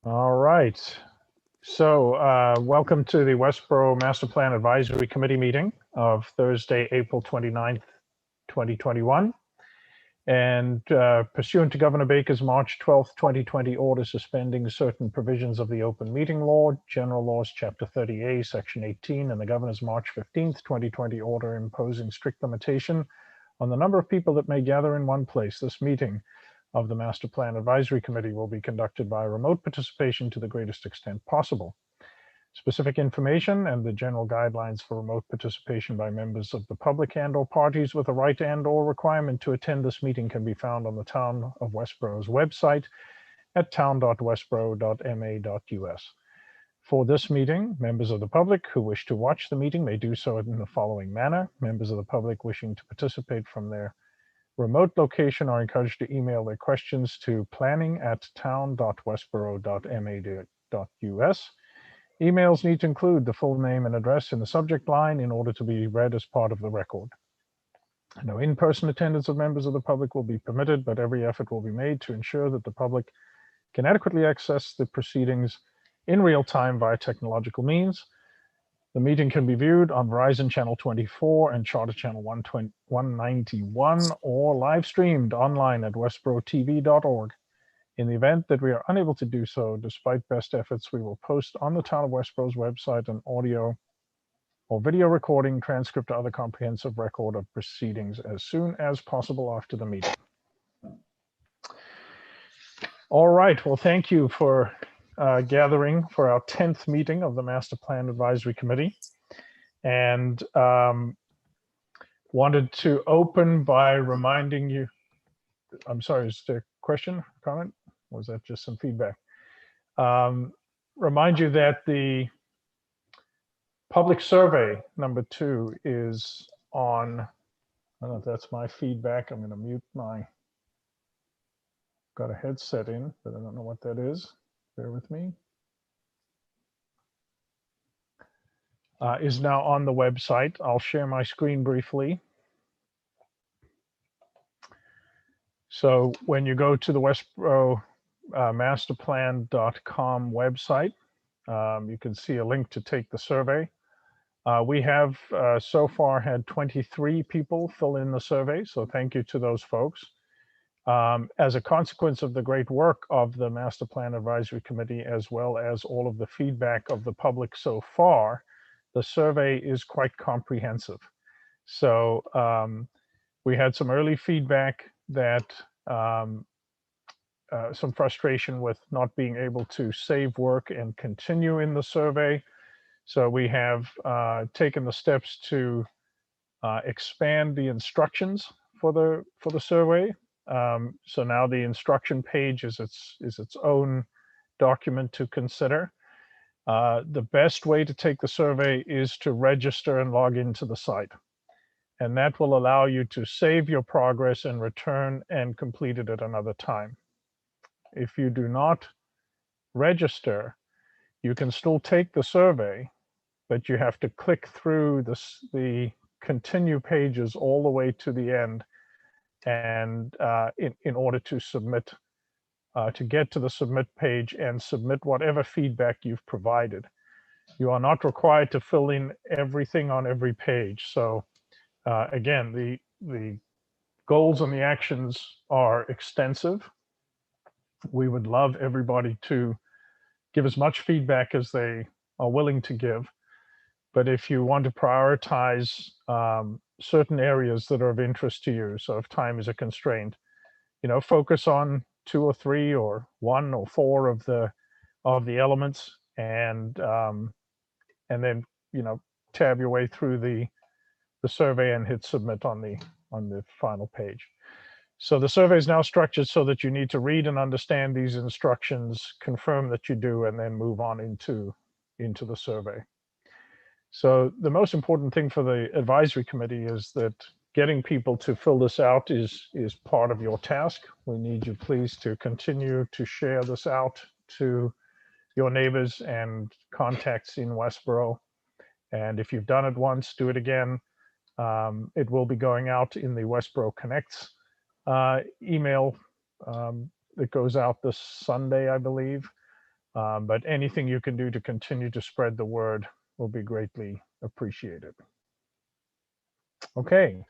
All right. So welcome to the Westborough Master Plan Advisory Committee meeting of Thursday, April 29th, 2021. And pursuant to Governor Baker's March 12th, 2020 order suspending certain provisions of the Open Meeting Law, General Laws, Chapter 30A, Section 18, and the Governor's March 15th, 2020 order imposing strict limitation on the number of people that may gather in one place, this meeting of the Master Plan Advisory Committee will be conducted by remote participation to the greatest extent possible. Specific information and the general guidelines for remote participation by members of the public and/or parties with a right and/or requirement to attend this meeting can be found on the Town of Westborough's website at town.westborough.ma.us. For this meeting, members of the public who wish to watch the meeting may do so in the following manner. Members of the public wishing to participate from their remote location are encouraged to email their questions to planning@town.westborough.ma.us. Emails need to include the full name and address in the subject line in order to be read as part of the record. No in-person attendance of members of the public will be permitted, but every effort will be made to ensure that the public can adequately access the proceedings in real time via technological means. The meeting can be viewed on Verizon Channel 24 and Charter Channel 191 or live streamed online at westboroughtv.org. In the event that we are unable to do so, despite best efforts, we will post on the Town of Westborough's website an audio or video recording, transcript, or other comprehensive record of proceedings as soon as possible after the meeting. All right, well, thank you for gathering for our 10th meeting of the Master Plan Advisory Committee. And wanted to open by reminding you, I'm sorry, is there a question, comment? Or was that just some feedback? Remind you that the public survey number 2 is on, I don't know if that's my feedback. I'm going to mute my, got a headset in, but I don't know what that is. Bear with me. Is now on the website. I'll share my screen briefly. So when you go to the Westborough masterplan.com website, you can see a link to take the survey. We have so far had 23 people fill in the survey, so thank you to those folks. As a consequence of the great work of the Master Plan Advisory Committee, as well as all of the feedback of the public so far, the survey is quite comprehensive. So we had some early feedback that some frustration with not being able to save work and continue in the survey. So we have taken the steps to expand the instructions for the survey. So now the instruction page is its own document to consider. The best way to take the survey is to register and log into the site. And that will allow you to save your progress and return and complete it at another time. If you do not register, you can still take the survey, but you have to click through the continue pages all the way to the end, and in order to submit, to get to the submit page and submit whatever feedback you've provided. You are not required to fill in everything on every page. So again, the goals and the actions are extensive. We would love everybody to give as much feedback as they are willing to give. But if you want to prioritize certain areas that are of interest to you, so if time is a constraint, focus on 2 or 3 or 1 or 4 of the elements, and then tab your way through the survey and hit submit on the final page. So the survey is now structured so that you need to read and understand these instructions, confirm that you do, and then move on into the survey. So the most important thing for the advisory committee is that getting people to fill this out is part of your task. We need you please to continue to share this out to your neighbors and contacts in Westborough. And if you've done it once, do it again. It will be going out in the Westborough Connects email that goes out this Sunday, I believe. But anything you can do to continue to spread the word will be greatly appreciated. Okay.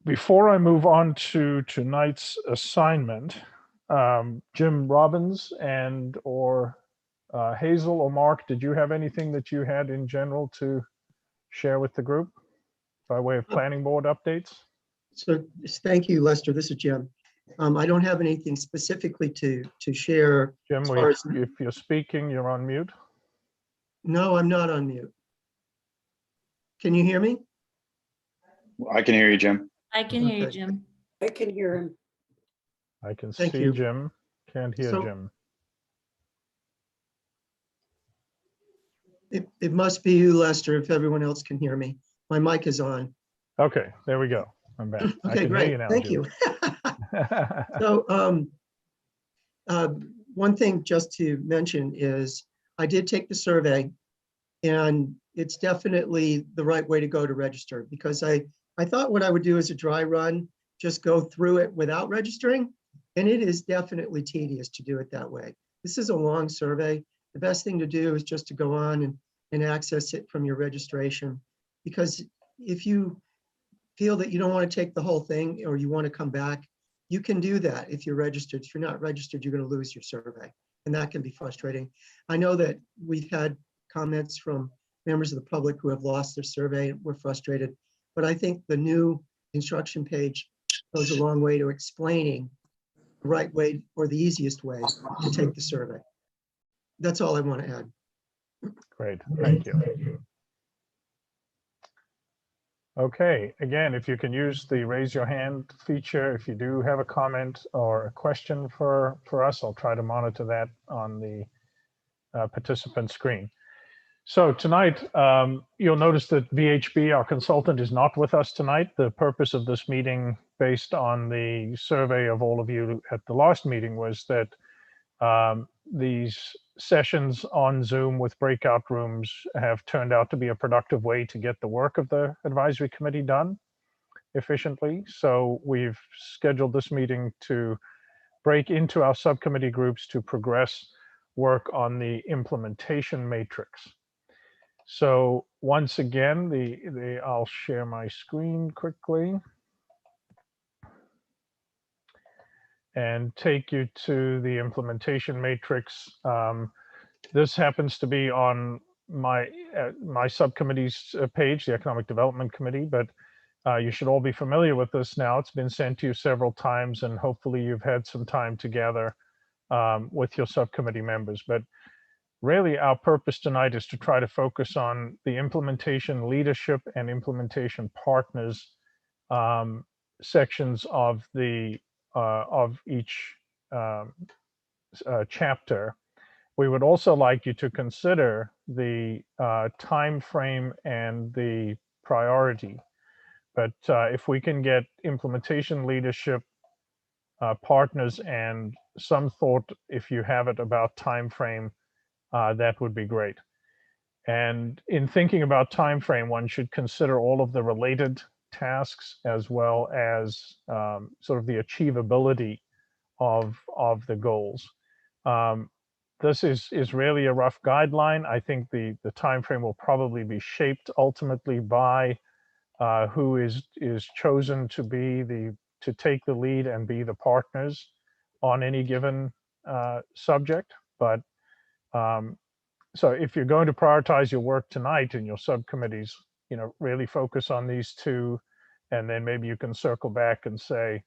Before I move on to tonight's assignment, Jim Robbins and or Hazel or Mark, did you have anything that you had in general to share with the group by way of planning board updates? So thank you, Lester. This is Jim. I don't have anything specifically to share. Jim, as far as, if you're speaking, you're on mute. no, I'm not on mute. Can you hear me? I can hear you, Jim. I can hear you, Okay. Jim. I can hear him. I can Thank see you. Jim, can't hear So- Jim. It must be you, Lester, if everyone else can hear me. My mic is on. Okay, there we go. I'm back. I Okay, can great. hear you now, Thank Jim. you. So one thing just to mention is I did take the survey, and it's definitely the right way to go to register, because I thought what I would do is a dry run, just go through it without registering. And it is definitely tedious to do it that way. This is a long survey. The best thing to do is just to go on and access it from your registration. Because if you feel that you don't want to take the whole thing, or you want to come back, you can do that if you're registered. If you're not registered, you're going to lose your survey. And that can be frustrating. I know that we've had comments from members of the public who have lost their survey and were frustrated. But I think the new instruction page goes a long way to explaining the right way or the easiest way to take the survey. That's all I want to add. Great, thank you. Okay, again, if you can use the raise your hand feature, if you do have a comment or a question for us, I'll try to monitor that on the participant screen. So tonight, you'll notice that VHB, our consultant, is not with us tonight. The purpose of this meeting, based on the survey of all of you at the last meeting, was that these sessions on Zoom with breakout rooms have turned out to be a productive way to get the work of the advisory committee done efficiently. So we've scheduled this meeting to break into our subcommittee groups to progress work on the implementation matrix. So once again, I'll share my screen quickly and take you to the implementation matrix. This happens to be on my subcommittee's page, the Economic Development Committee, but you should all be familiar with this now. It's been sent to you several times, and hopefully you've had some time to gather with your subcommittee members. But really, our purpose tonight is to try to focus on the implementation leadership and implementation partners sections of each chapter. We would also like you to consider the time frame and the priority. But if we can get implementation leadership partners and some thought, if you have it, about time frame, that would be great. And in thinking about time frame, one should consider all of the related tasks, as well as sort of the achievability of the goals. This is really a rough guideline. I think the time frame will probably be shaped ultimately by who is chosen to take the lead and be the partners on any given subject. But so if you're going to prioritize your work tonight in your subcommittees, really focus on these two, and then maybe you can circle back and say,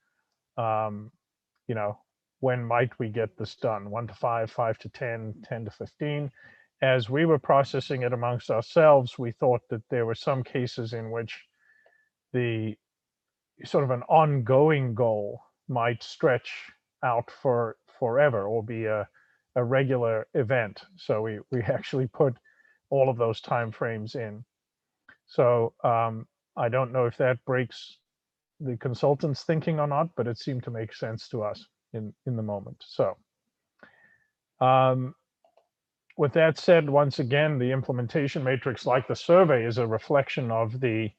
when might we get this done? 1 to 5, 5 to 10, 10 to 15. As we were processing it amongst ourselves, we thought that there were some cases in which the sort of an ongoing goal might stretch out for forever or be a regular event. So we actually put all of those time frames in. So I don't know if that breaks the consultant's thinking or not, but it seemed to make sense to us in the moment. So with that said, once again, the implementation matrix, like the survey, is a reflection of the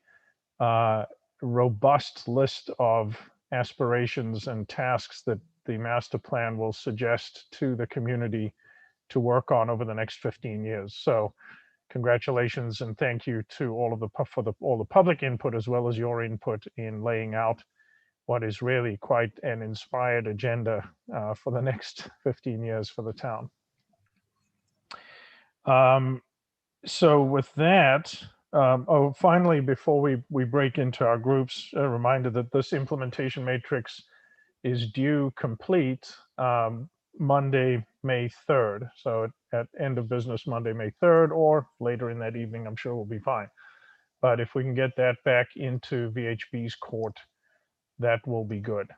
robust list of aspirations and tasks that the master plan will suggest to the community to work on over the next 15 years. So congratulations and thank you to all of all the public input as well as your input in laying out what is really quite an inspired agenda for the next 15 years for the town. So with that, oh, finally, before we break into our groups, a reminder that this implementation matrix is due complete Monday, May 3rd. So at end of business Monday, May 3rd, or later in that evening, I'm sure we'll be fine. But if we can get that back into VHB's court, that will be good.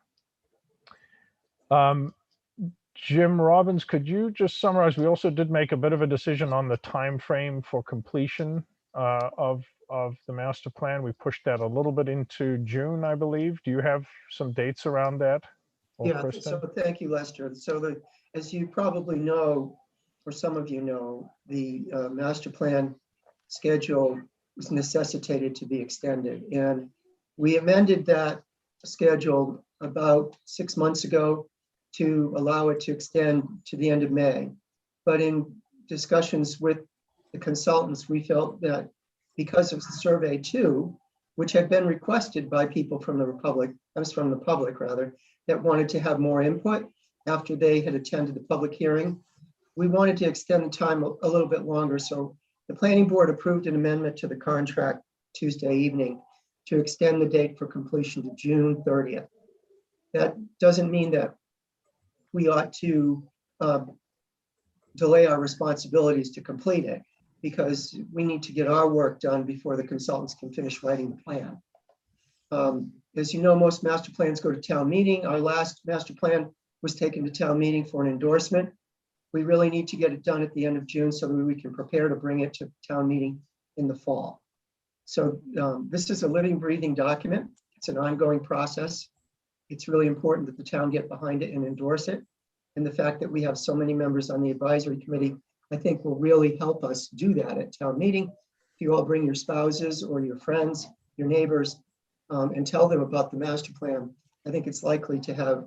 Jim Robbins, could you just summarize? We also did make a bit of a decision on the time frame for completion of the master plan. We pushed that a little bit into June, I believe. Do you have some dates around that? Yeah, so thank you, Lester. So as you probably know, or some of you know, the master plan schedule was necessitated to be extended. And we amended that schedule about 6 months ago to allow it to extend to the end of May. But in discussions with the consultants, we felt that because of the survey 2, which had been requested by people from the public rather, that wanted to have more input after they had attended the public hearing, we wanted to extend the time a little bit longer. So the planning board approved an amendment to the contract Tuesday evening to extend the date for completion to June 30th. That doesn't mean that we ought to delay our responsibilities to complete it, because we need to get our work done before the consultants can finish writing the plan. As you know, most master plans go to town meeting. Our last master plan was taken to town meeting for an endorsement. We really need to get it done at the end of June so that we can prepare to bring it to town meeting in the fall. So this is a living, breathing document. It's an ongoing process. It's really important that the town get behind it and endorse it. And the fact that we have so many members on the advisory committee, I think will really help us do that at town meeting. If you all bring your spouses or your friends, your neighbors, and tell them about the master plan, I think it's likely to have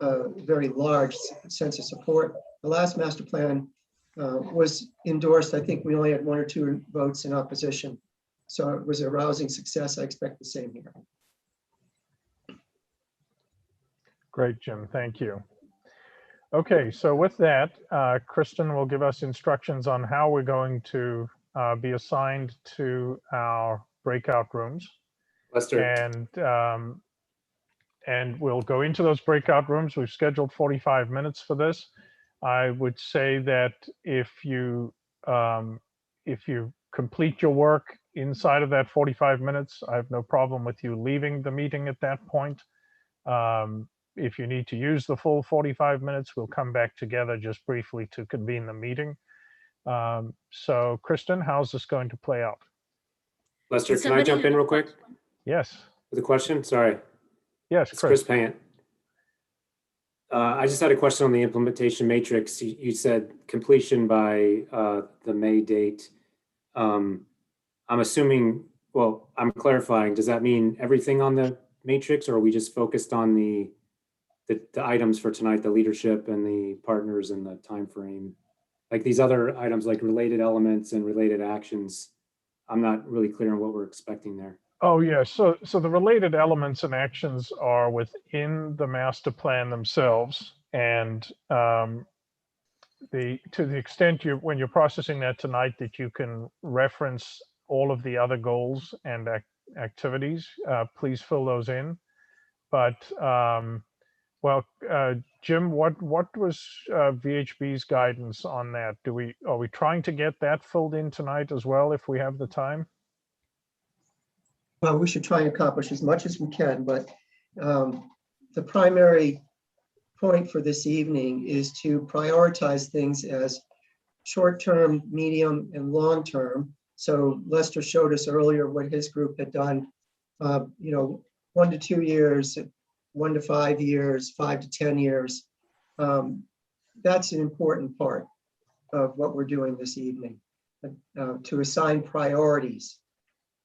a very large sense of support. The last master plan was endorsed. I think we only had 1 or 2 votes in opposition. So it was a rousing success. I expect the same here. Great, Jim. Thank you. Okay, so with that, Kristen will give us instructions on how we're going to be assigned to our breakout rooms. Lester. And we'll go into those breakout rooms. We've scheduled 45 minutes for this. I would say that if you complete your work inside of that 45 minutes, I have no problem with you leaving the meeting at that point. If you need to use the full 45 minutes, we'll come back together just briefly to convene the meeting. So Kristen, how's this going to play out? Lester, can I jump in real quick? Yes. With a question? Sorry. Yes, It's Chris Payant. I just had a question on the implementation matrix. You said completion by the May date. I'm assuming, well, I'm clarifying, does that mean everything on the matrix, or are we just focused on the items for tonight, the leadership and the partners and the time frame? Like these other items like related elements and related actions, I'm not really clear on what we're expecting there. Oh, yeah. So the related elements and actions are within the master plan themselves. And to the extent when you're processing that tonight, that you can reference all of the other goals and activities, please fill those in. But well, Jim, what was VHB's guidance on that? Are we trying to get that filled in tonight as well if we have the time? Well, we should try and accomplish as much as we can, but the primary point for this evening is to prioritize things as short-term, medium, and long-term. So Lester showed us earlier what his group had done, 1 to 2 years, 1 to 5 years, 5 to 10 years. That's an important part of what we're doing this evening, to assign priorities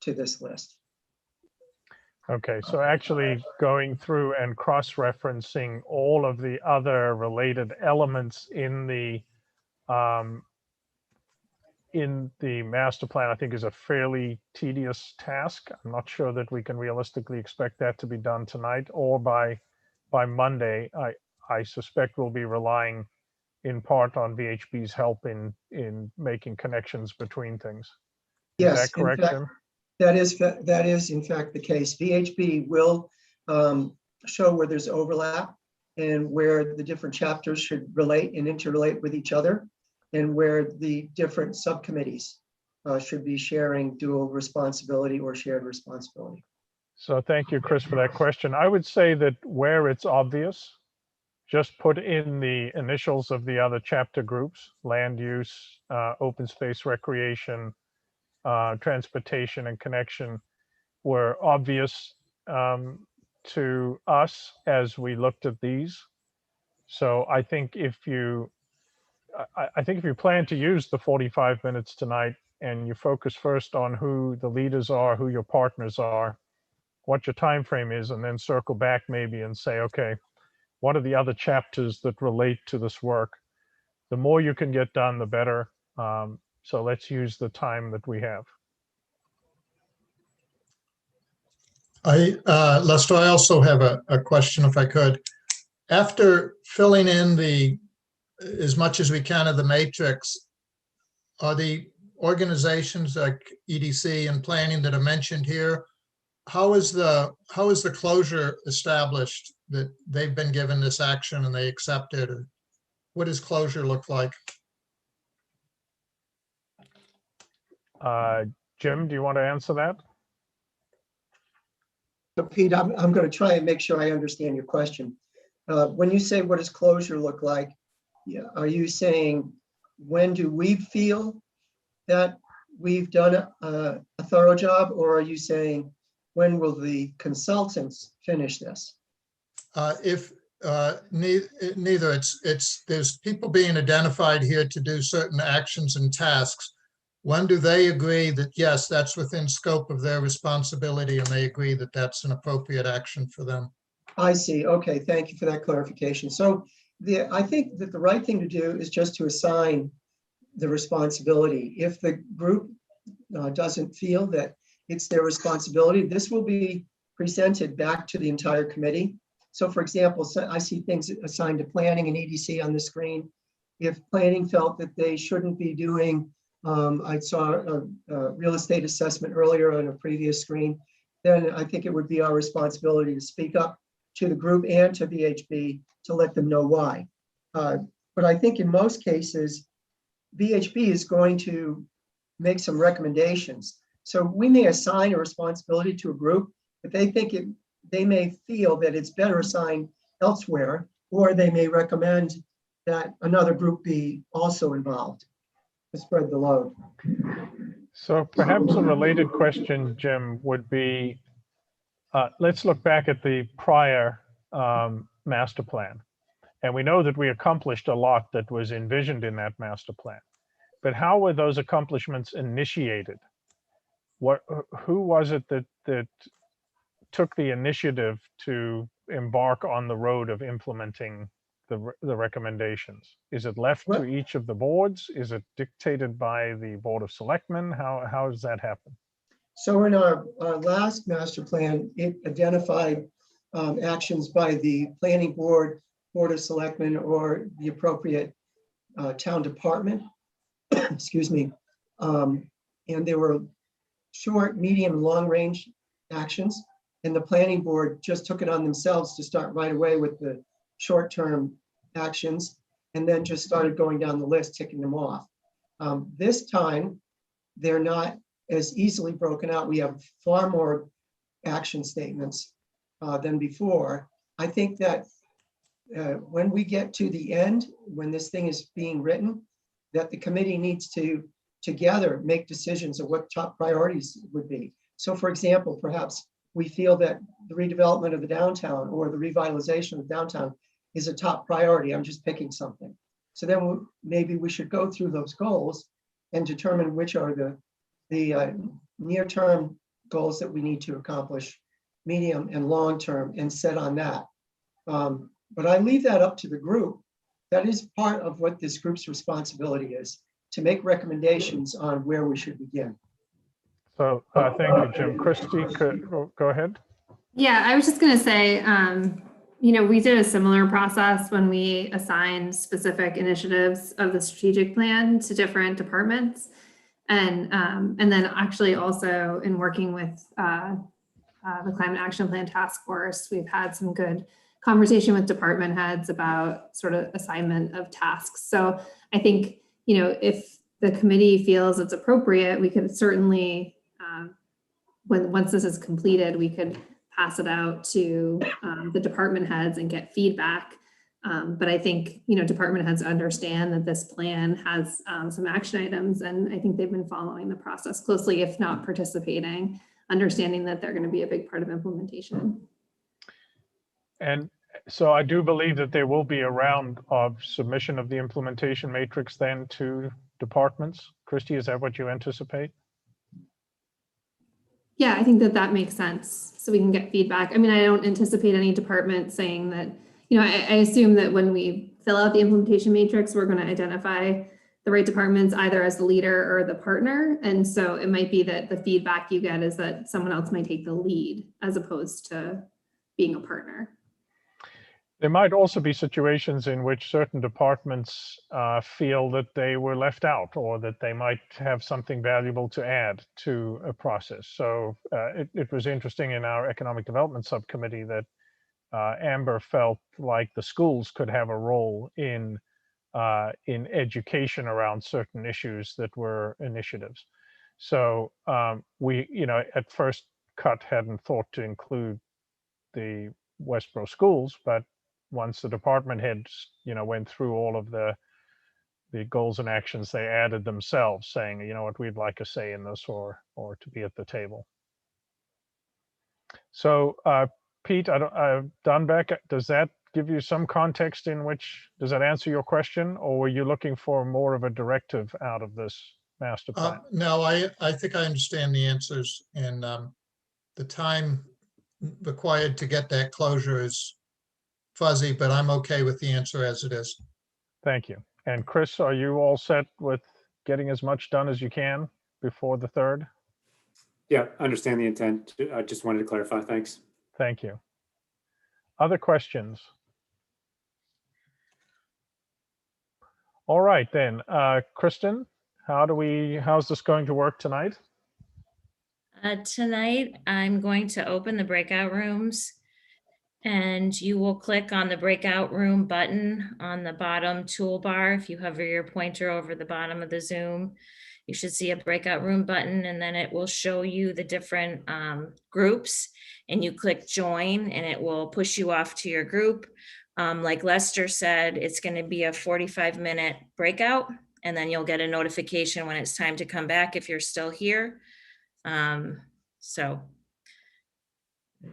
to this list. Okay, so actually going through and cross-referencing all of the other related elements in the master plan, I think is a fairly tedious task. I'm not sure that we can realistically expect that to be done tonight or by Monday. I suspect we'll be relying in part on VHB's help in making connections between things. Is Yes, that in correct, fact, Jim? that is in fact the case. VHB will show where there's overlap and where the different chapters should relate and interrelate with each other, and where the different subcommittees should be sharing dual responsibility or shared responsibility. So thank you, Chris, for that question. I would say that where it's obvious, just put in the initials of the other chapter groups: land use, open space recreation, transportation and connection were obvious to us as we looked at these. So I think if you plan to use the 45 minutes tonight and you focus first on who the leaders are, who your partners are, what your time frame is, and then circle back maybe and say, okay, what are the other chapters that relate to this work? The more you can get done, the better. So let's use the time that we have. Lester, I also have a question, if I could. After filling in as much as we can of the matrix, are the organizations like EDC and planning that are mentioned here, how is the closure established that they've been given this action and they accept it? Or what does closure look like? Jim, do you want to answer that? So Pete, I'm going to try and make sure I understand your question. When you say what does closure look like, are you saying when do we feel that we've done a thorough job, or are you saying when will the consultants finish this? Neither. There's people being identified here to do certain actions and tasks. When do they agree that, yes, that's within scope of their responsibility, and they agree that that's an appropriate action for them? I see. Okay, thank you for that clarification. So I think that the right thing to do is just to assign the responsibility. If the group doesn't feel that it's their responsibility, this will be presented back to the entire committee. So for example, I see things assigned to planning and EDC on the screen. If planning felt that they shouldn't be doing, I saw a real estate assessment earlier on a previous screen, then I think it would be our responsibility to speak up to the group and to VHB to let them know why. But I think in most cases, VHB is going to make some recommendations. So we may assign a responsibility to a group, but they may feel that it's better assigned elsewhere, or they may recommend that another group be also involved to spread the load. So perhaps a related question, Jim, would be, let's look back at the prior master plan. And we know that we accomplished a lot that was envisioned in that master plan. But how were those accomplishments initiated? Who was it that took the initiative to embark on the road of implementing the recommendations? Is it left to each of the boards? Is it dictated by the Board of Selectmen? How does that happen? So in our last master plan, it identified actions by the planning board, Board of Selectmen, or the appropriate town department. Excuse me. And there were short, medium, long range actions. And the planning board just took it on themselves to start right away with the short-term actions, and then just started going down the list, ticking them off. This time, they're not as easily broken out. We have far more action statements than before. I think that when we get to the end, when this thing is being written, that the committee needs to together make decisions of what top priorities would be. So for example, perhaps we feel that the redevelopment of the downtown or the revitalization of the downtown is a top priority. I'm just picking something. So then maybe we should go through those goals and determine which are the near-term goals that we need to accomplish medium, and long-term and set on that. But I leave that up to the group. That is part of what this group's responsibility is, to make recommendations on where we should begin. So thank you, Jim. Christy, go ahead. Yeah, I was just going to say, we did a similar process when we assigned specific initiatives of the strategic plan to different departments. And then actually also in working with the Climate Action Plan Task Force, we've had some good conversation with department heads about sort of assignment of tasks. So I think, if the committee feels it's appropriate, we could certainly, once this is completed, we could pass it out to the department heads and get feedback. But I think, department heads understand that this plan has some action items, and I think they've been following the process closely, if not participating, understanding that they're going to be a big part of implementation. And so I do believe that there will be a round of submission of the implementation matrix then to departments. Christy, is that what you anticipate? Yeah, I think that makes sense. So we can get feedback. I mean, I don't anticipate any department saying that, I assume that when we fill out the implementation matrix, we're going to identify the right departments either as the leader or the partner. And so it might be that the feedback you get is that someone else might take the lead as opposed to being a partner. There might also be situations in which certain departments feel that they were left out, or that they might have something valuable to add to a process. So it was interesting in our economic development subcommittee that Amber felt like the schools could have a role in education around certain issues that were initiatives. So we, at first cut hadn't thought to include the Westborough schools, but once the department heads, went through all of the goals and actions, they added themselves, saying, what, we'd like a say in this, or to be at the table. So Pete, Dunbeck, does that give you some context in which, does that answer your question, or were you looking for more of a directive out of this master plan? No, I think I understand the answers, and the time required to get that closure is fuzzy, but I'm okay with the answer as it is. Thank you. And Chris, are you all set with getting as much done as you can before the 3rd? Yeah, understand the intent. I just wanted to clarify. Thanks. Thank you. Other questions? All right then, Kristen, how's this going to work tonight? Tonight, I'm going to open the breakout rooms, and you will click on the breakout room button on the bottom toolbar. If you hover your pointer over the bottom of the Zoom, you should see a breakout room button, and then it will show you the different groups, and you click join, and it will push you off to your group. Like Lester said, it's going to be a 45-minute breakout, and then you'll get a notification when it's time to come back if you're still here. So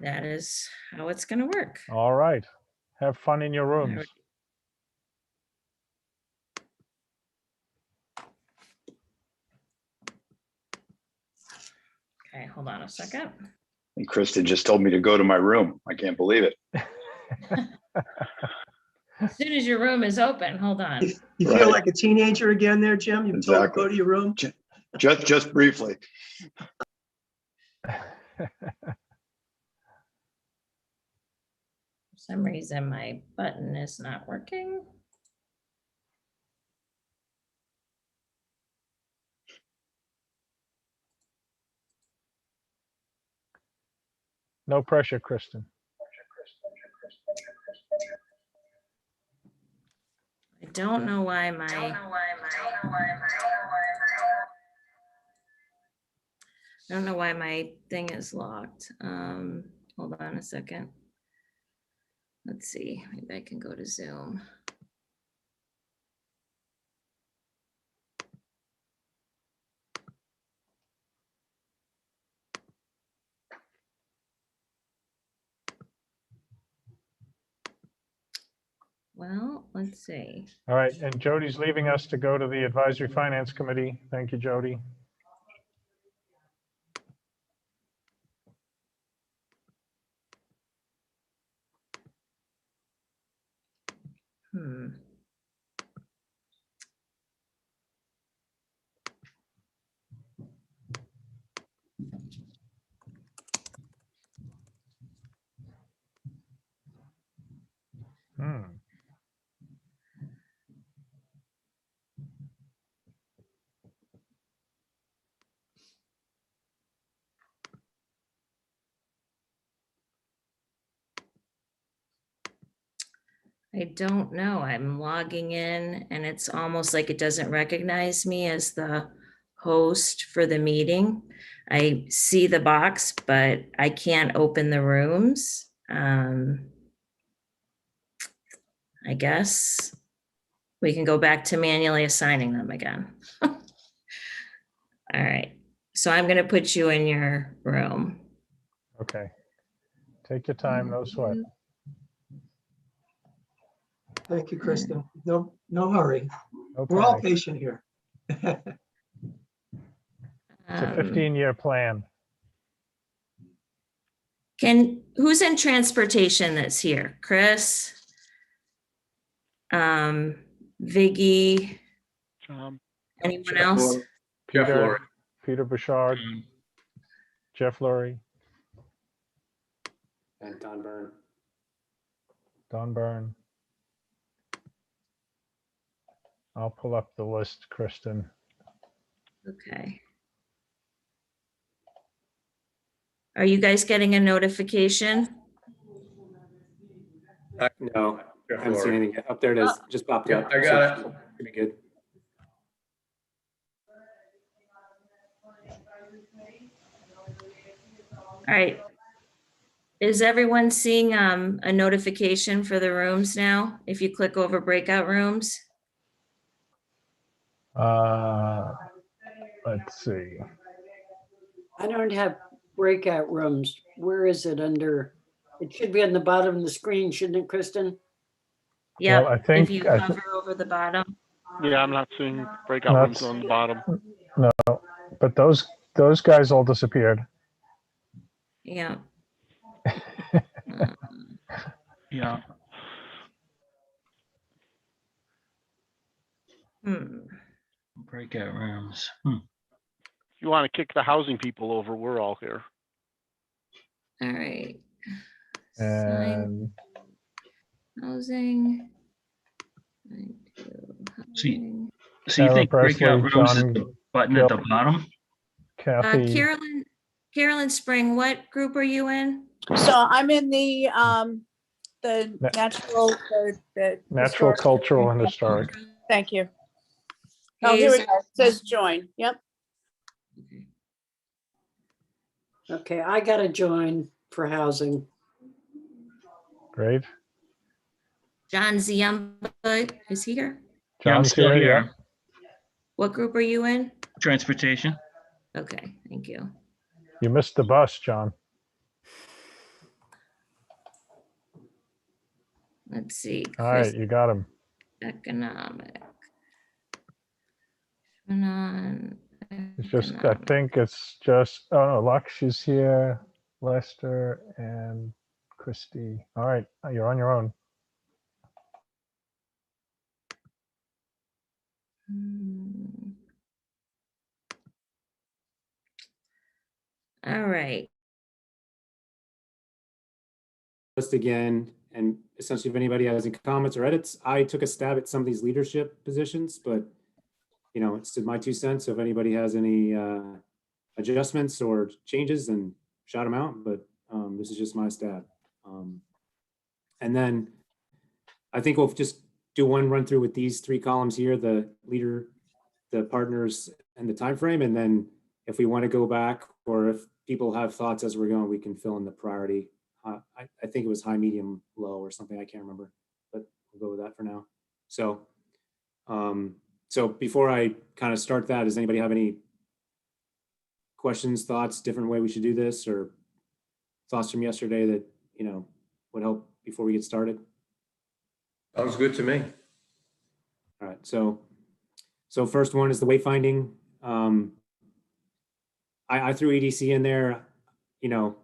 that is how it's going to work. All right. Have fun in your rooms. Okay, hold on a second. And Kristen just told me to go to my room. I can't believe it. As soon as your room is open, hold on. You feel like a teenager again there, Jim? You've told to Exactly. go to your room? Just briefly. For some reason, my button is not working. No pressure, Kristen. I don't know why my thing is locked. Hold on a second. Let's see, maybe I can go to Zoom. Well, let's see. All right, and Jody's leaving us to go to the Advisory Finance Committee. Thank you, Jody. Hmm. Hmm. I don't know. I'm logging in and it's almost like it doesn't recognize me as the host for the meeting. I see the box, but I can't open the rooms. I guess we can go back to manually assigning them again. All right. So I'm going to put you in your room. Okay. Take your time, no sweat. Thank you, Krista. No, no hurry. We're all Okay. patient here. It's a Um, 15-year plan. who's in transportation that's here? Chris? Viggy? Anyone Jeff else? Lor- Jeff Peter, Laurie. Peter Bouchard, Jeff Lurie, And Don Byrne. Don Byrne. I'll pull up the list, Kristen. Okay. Are you guys getting a notification? No, Jeff I haven't seen Laurie. anything yet. Up there it is, just popped Yeah, up. I got it. Should be good. All right. Is everyone seeing a notification for the rooms now? If you click over breakout rooms? Let's see. I don't have breakout rooms. Where is it under? It should be on the bottom of the screen, shouldn't it, Kristen? Yep, I think- if you I hover over the bottom. Yeah, I'm not seeing breakout rooms That's- on the bottom. But those guys all disappeared. Yeah. Yeah. Breakout rooms. You want to kick the housing people over, we're all here. All right. And Housing. See- Housing. So you Tara think breakout Presley, rooms is John the button at the bottom? Kathy, Carolyn Spring, what group are you in? So I'm in the Na- natural, the Natural, historic- Cultural, and Historic. Thank you. Oh, here we Hazel. go. It says join. Yep. Okay, I gotta join for housing. Great. John Ziemba, is he here? Yeah, I'm John's still here, here. yeah. What group are you in? Transportation. Okay, thank you. You missed the bus, John. Let's see. All right, you got him. Economic. It's just, I think it's just, oh no, Lux is here, Lester and Christy. All right, you're on your own. All right. List again, and essentially if anybody has any comments or edits, I took a stab at some of these leadership positions, but you know, it's my 2 cents. So if anybody has any adjustments or changes, then shout them out, but this is just my stab. And then I think we'll just do one run through with these 3 columns here, the leader, the partners, and the time frame. And then if we want to go back, or if people have thoughts as we're going, we can fill in the priority. I think it was high, medium, low, or something. I can't remember, but we'll go with that for now. So, so before I kind of start that, does anybody have any questions, thoughts, different way we should do this, or thoughts from yesterday that, you know, would help before we get started? Sounds good to me. All right, so first one is the wayfinding. I threw EDC in there, you know,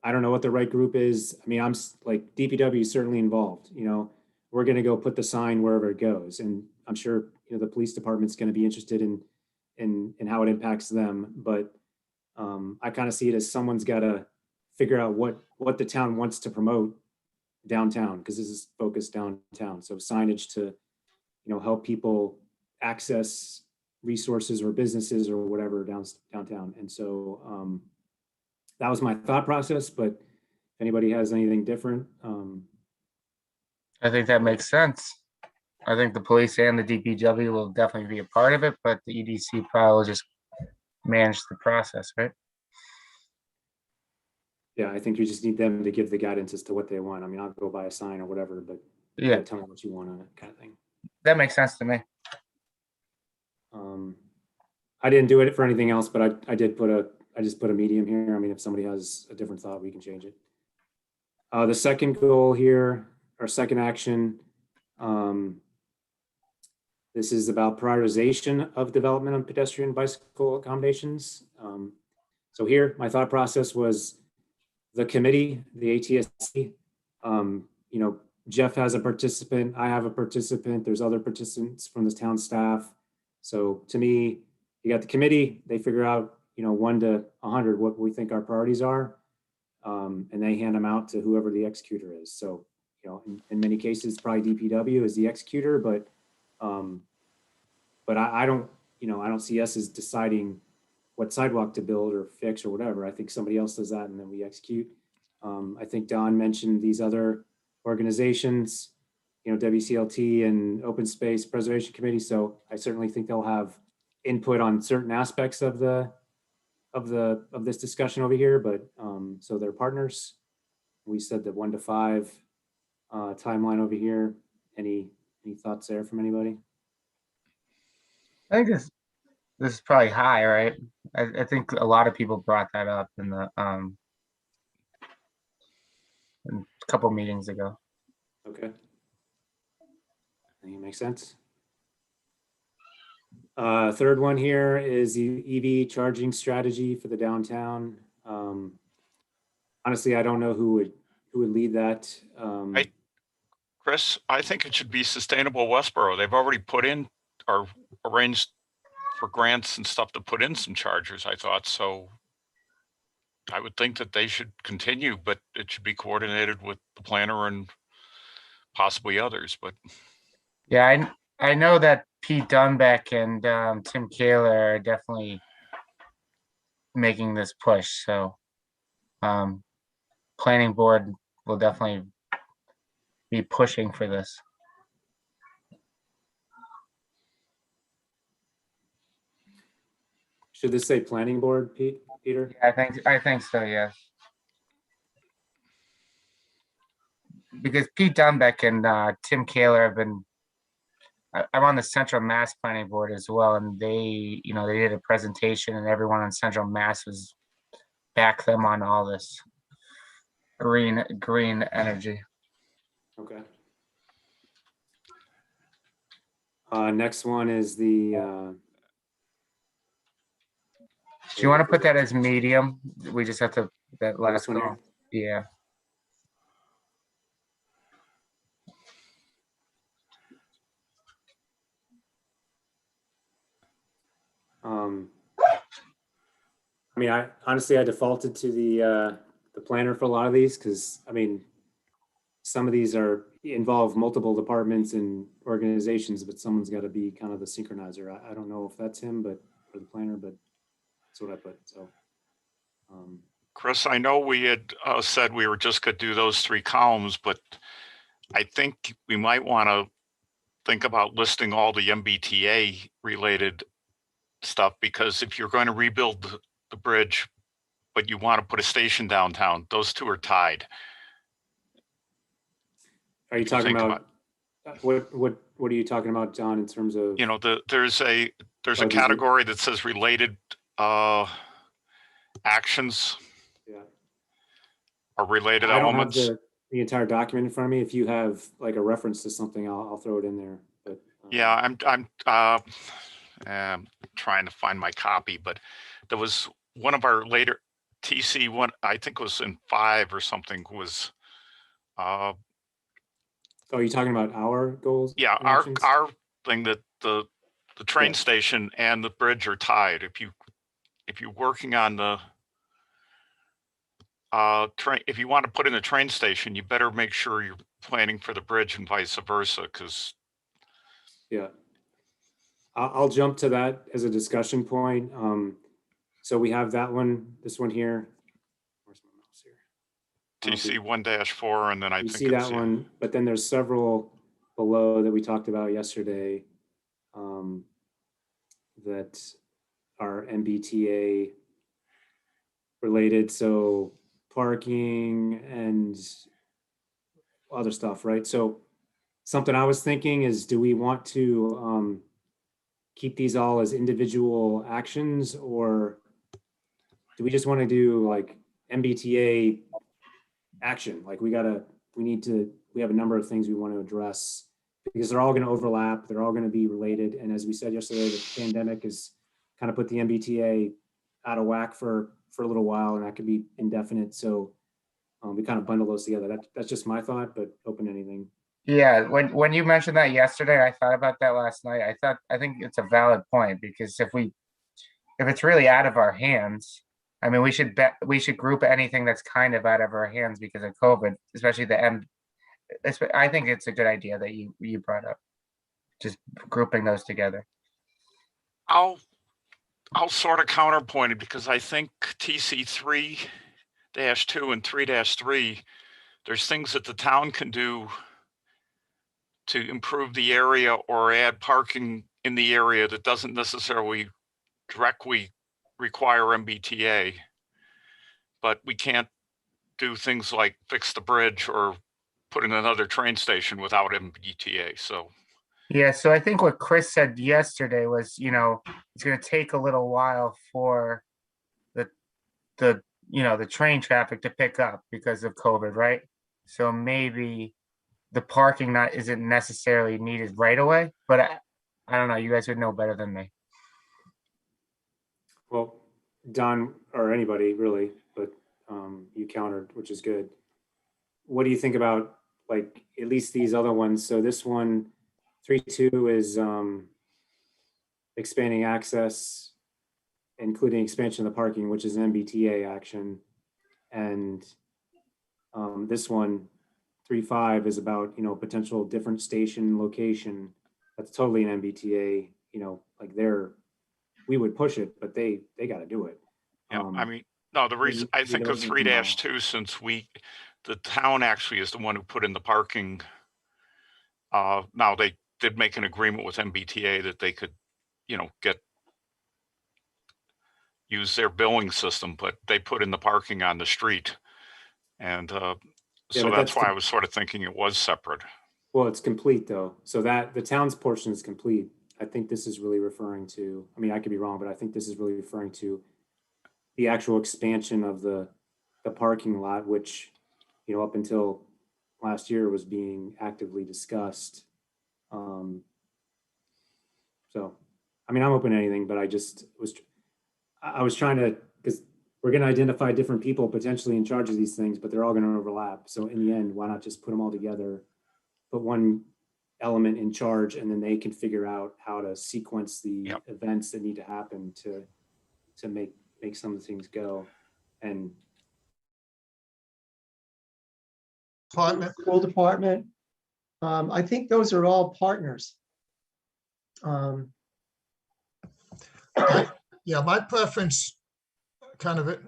I don't know what the right group is. I mean, I'm like, DPW is certainly involved, you know, we're going to go put the sign wherever it goes. And I'm sure, you know, the police department's going to be interested in how it impacts them. But I kind of see it as someone's got to figure out what the town wants to promote downtown, because this is focused downtown. So signage to, you know, help people access resources or businesses or whatever downtown. And so that was my thought process, but if anybody has anything different. I think that makes sense. I think the police and the DPW will definitely be a part of it, but the EDC probably will just manage the process, right? Yeah, I think you just need them to give the guidance as to what they want. I mean, I'll go buy a sign or whatever, but Yeah, tell me what you want on it, kind of thing. that makes sense to me. I didn't do it for anything else, but I just put a medium here. I mean, if somebody has a different thought, we can change it. The second goal here, or second action, this is about prioritization of development of pedestrian bicycle accommodations. So here, my thought process was the committee, the ATSC, you know, Jeff has a participant, I have a participant, there's other participants from the town staff. So to me, you got the committee, they figure out, you know, 1 to 100, what we think our priorities are. And they hand them out to whoever the executor is. So, you know, in many cases, probably DPW is the executor, but I don't, you know, I don't see us as deciding what sidewalk to build or fix or whatever. I think somebody else does that and then we execute. I think Don mentioned these other organizations, you know, WCLT and Open Space Preservation Committee. So I certainly think they'll have input on certain aspects of this discussion over here, but so they're partners. We said the 1 to 5 timeline over here. Any thoughts there from anybody? I think this is probably high, right? I think a lot of people brought that up in the in a couple meetings ago. Okay. I think it makes sense. Third one here is the EV charging strategy for the downtown. Honestly, I don't know who would lead that. Chris, I think it should be Sustainable Westborough. They've already put in or arranged for grants and stuff to put in some chargers, I thought. So I would think that they should continue, but it should be coordinated with the planner and possibly others. But Yeah, I know that Pete Dunbeck and Tim Kaler are definitely making this push. So planning board will definitely be pushing for this. Should this say planning board, Peter? Yeah, I think so, yes. Because Pete Dunbeck and Tim Kaler have been, I'm on the Central Mass Planning Board as well, and they, you know, they did a presentation and everyone on Central Mass was back them on all this green energy. Okay. Next one is the. Do you want to put that as medium? We just have to, that last one one. Yeah. I mean, I honestly defaulted to the planner for a lot of these because I mean, some of these involve multiple departments and organizations, but someone's got to be kind of the synchronizer. I don't know if that's him, but or the planner, but that's what I put. So, Chris, I know we had said we were just going to do those 3 columns, but I think we might want to think about listing all the MBTA related stuff, because if you're going to rebuild the bridge, but you want to put a station downtown, those 2 are tied. are you talking about what are you talking about, John, in terms of? You know, there's a category that says related actions. Yeah. Or related I don't elements. have the entire document in front of me. If you have like a reference to something, I'll throw it in there. But yeah, I'm trying to find my copy, but there was one of our later TC one, I think it was in 5 or something, was Oh, you're talking about our goals? Yeah, and actions? our thing that the train Yeah. station and the bridge are tied. If you're working on the train, if you want to put in a train station, you better make sure you're planning for the bridge and vice versa, because Yeah. I'll jump to that as a discussion point. So we have that one, this one here. Where's my mouse here? TC 1-4, and then I You think see that one, but then there's several below that we talked about yesterday that are MBTA related. So parking and other stuff, right? So something I was thinking is, do we want to keep these all as individual actions, or do we just want to do like MBTA action? Like we have a number of things we want to address because they're all going to overlap. They're all going to be related. And as we said yesterday, the pandemic has kind of put the MBTA out of whack for a little while, and that could be indefinite. So we kind of bundle those together. That's just my thought, but open to anything. Yeah, when you mentioned that yesterday, I thought about that last night. I think it's a valid point, because if it's really out of our hands, I mean, we should group anything that's kind of out of our hands because of COVID, especially I think it's a good idea that you brought up, just grouping those together. I'll sort of counterpoint it, because I think TC 3-2 and 3-3, there's things that the town can do to improve the area or add parking in the area that doesn't necessarily directly require MBTA. But we can't do things like fix the bridge or put in another train station without MBTA. So Yeah, so I think what Chris said yesterday was, it's going to take a little while for the train traffic to pick up because of COVID, right? So maybe the parking isn't necessarily needed right away, but I don't know. You guys would know better than me. Well, Don, or anybody really, but you countered, which is good. What do you think about like at least these other ones? So this one, 3-2 is expanding access, including expansion of the parking, which is an MBTA action. And this one, 3-5 is about, potential different station location. That's totally an MBTA, like we would push it, but they got to do it. yeah, I mean, no, the reason I think of 3-2, since the town actually is the one who put in the parking. Now they did make an agreement with MBTA that they could, use their billing system, but they put in the parking on the street. And so that's why I was sort of thinking it was separate. Well, it's complete though. So that the town's portion is complete. I think this is really referring to, I mean, I could be wrong, but I think this is really referring to the actual expansion of the parking lot, which, up until last year was being actively discussed. So, I mean, I'm open to anything, but I was trying to, because we're going to identify different people potentially in charge of these things, but they're all going to overlap. So in the end, why not just put them all together, put one element in charge, and then they can figure out how to sequence the events that need to happen to make some of the things go. And School department. I think those are all partners. Yeah, my preference kind of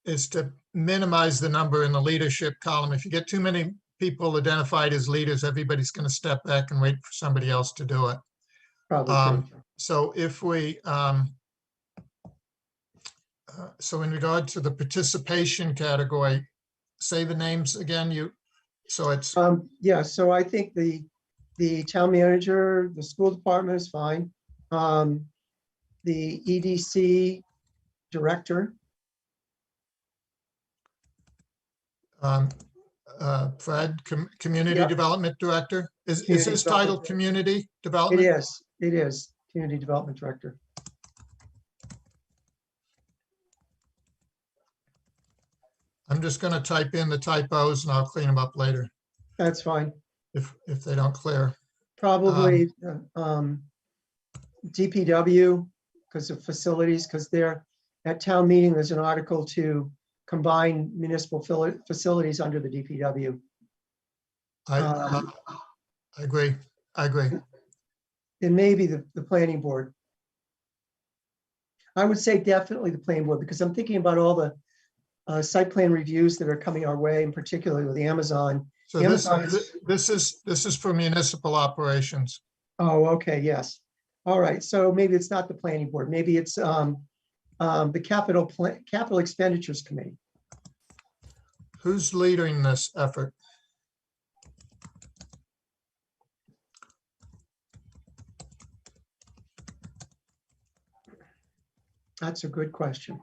is to minimize the number in the leadership column. If you get too many people identified as leaders, everybody's going to step back and wait for somebody else to do it. Probably. So if we, so in regard to the participation category, say the names again. So it's yeah. So I think the town manager, the school department is fine. The EDC director. Fred, Community Development Director. Is his title Community Development? It is Community Development Director. I'm just going to type in the typos and I'll clean them up later. That's fine. if they don't clear. Probably DPW because of facilities, because they're at town meeting, there's an article to combine municipal facilities under the DPW. I agree. I agree. It may be the planning board. I would say definitely the planning board, because I'm thinking about all the site plan reviews that are coming our way, and particularly with Amazon. So Amazon this is for municipal operations. Oh, okay, yes. All right, so maybe it's not the planning board. Maybe it's the capital expenditures committee. Who's leading this effort? That's a good question.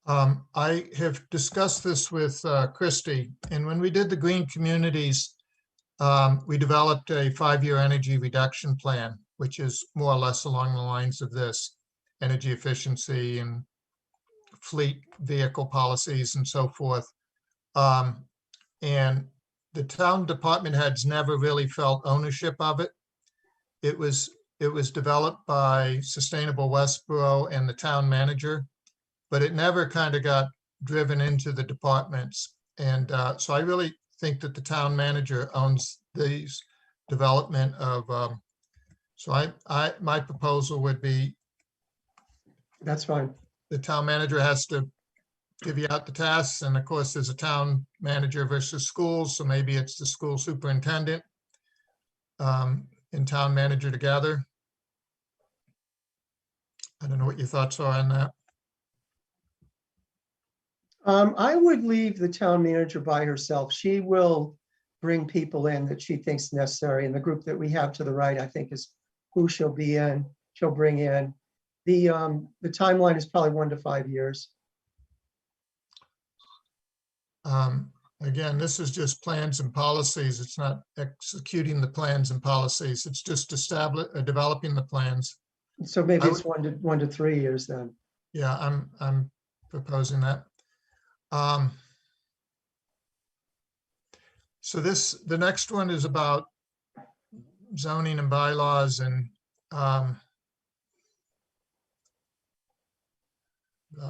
I have discussed this with Christie, and when we did the green communities, we developed a 5-year energy reduction plan, which is more or less along the lines of this: energy efficiency and fleet vehicle policies and so forth. And the town department heads never really felt ownership of it. It was developed by Sustainable Westborough and the town manager, but it never kind of got driven into the departments. And so I really think that the town manager owns these development of, so my proposal would be. That's fine. The town manager has to divvy out the tasks, and of course there's a town manager versus schools, so maybe it's the school superintendent and town manager together. I don't know what your thoughts are on that. I would leave the town manager by herself. She will bring people in that she thinks necessary, and the group that we have to the right, I think, is who she'll bring in. The timeline is probably 1 to 5 years. Again, this is just plans and policies. It's not executing the plans and policies. It's just developing the plans. So maybe it's 1 to 3 years then. Yeah, I'm proposing that. So the next one is about zoning and bylaws and blah,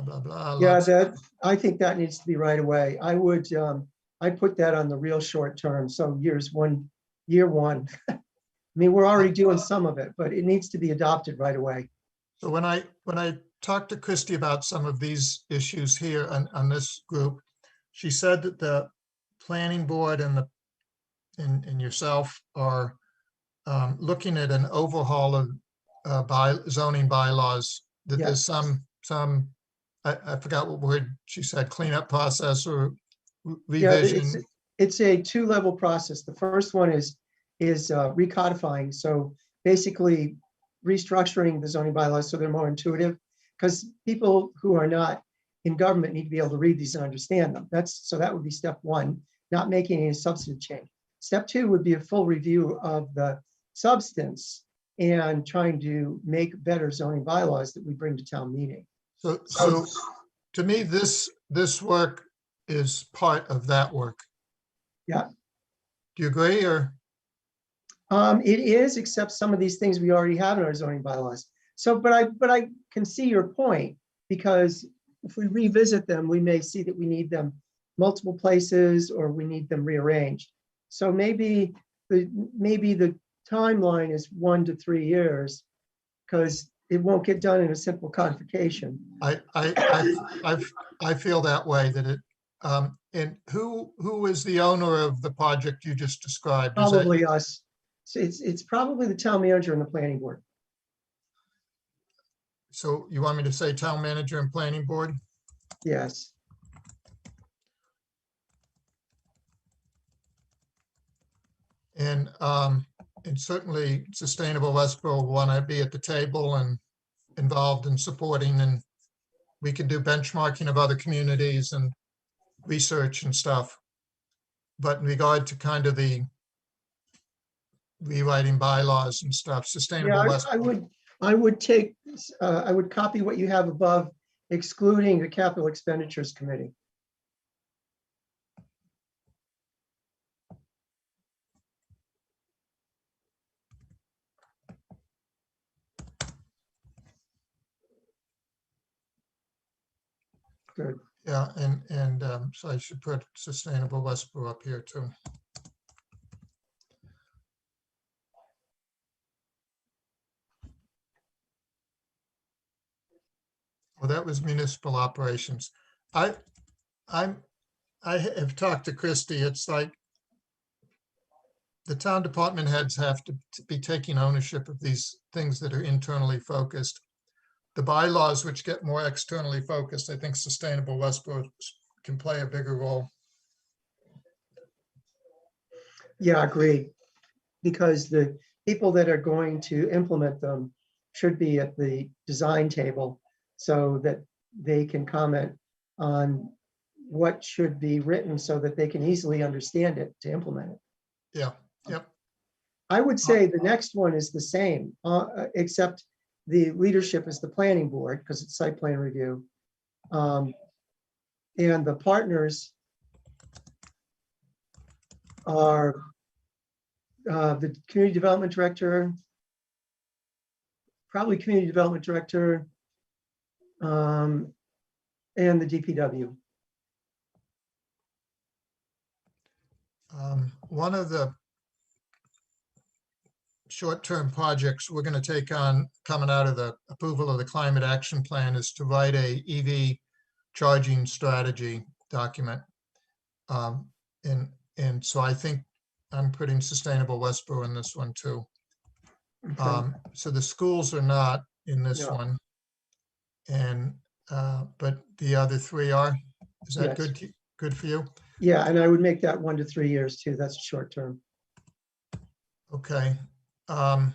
blah, blah. Yeah, I think that needs to be right away. I'd put that on the real short term. So year one. I mean, we're already doing some of it, but it needs to be adopted right away. So when I talked to Christie about some of these issues here on this group, she said that the planning board and yourself are looking at an overhaul of zoning bylaws, that Yes. there's some I forgot what word she said, cleanup process or revision. Yeah, it's a 2-level process. The first one is recodifying. So basically restructuring the zoning bylaws so they're more intuitive, because people who are not in government need to be able to read these and understand them. So that would be step 1, not making any substantive change. Step 2 would be a full review of the substance and trying to make better zoning bylaws that we bring to town meeting. So to me, this work is part of that work. Yeah. Do you agree, or? It is, except some of these things we already have in our zoning bylaws. So, but I can see your point, because if we revisit them, we may see that we need them multiple places or we need them rearranged. So maybe the timeline is 1 to 3 years, because it won't get done in a simple codification. I feel that way, that it, and who is the owner of the project you just described? Is that- Probably us. So it's probably the town manager and the planning board. So you want me to say town manager and planning board? Yes. And certainly Sustainable Westborough will want to be at the table and involved in supporting, and we can do benchmarking of other communities and research and stuff. But in regard to kind of the rewriting bylaws and stuff, Sustainable Yeah, Westborough. I would copy what you have above, excluding the capital expenditures committee. Good. Yeah, and so I should put Sustainable Westborough up here too. Well, that was municipal operations. I have talked to Christie. It's like the town department heads have to be taking ownership of these things that are internally focused. The bylaws, which get more externally focused, I think Sustainable Westborough can play a bigger role. Yeah, agreed. Because the people that are going to implement them should be at the design table so that they can comment on what should be written so that they can easily understand it to implement it. Yeah, yep. I would say the next one is the same, except the leadership is the planning board because it's site plan review. And the partners are the community development director, probably community development director, and the DPW. One of the short-term projects we're going to take on coming out of the approval of the climate action plan is to write a EV charging strategy document. And so I think I'm putting Sustainable Westborough in this one too. So the schools are not in this one. And but the other three are. Is that Yes. good for you? Yeah, and I would make that 1 to 3 years too. That's short term. Okay. And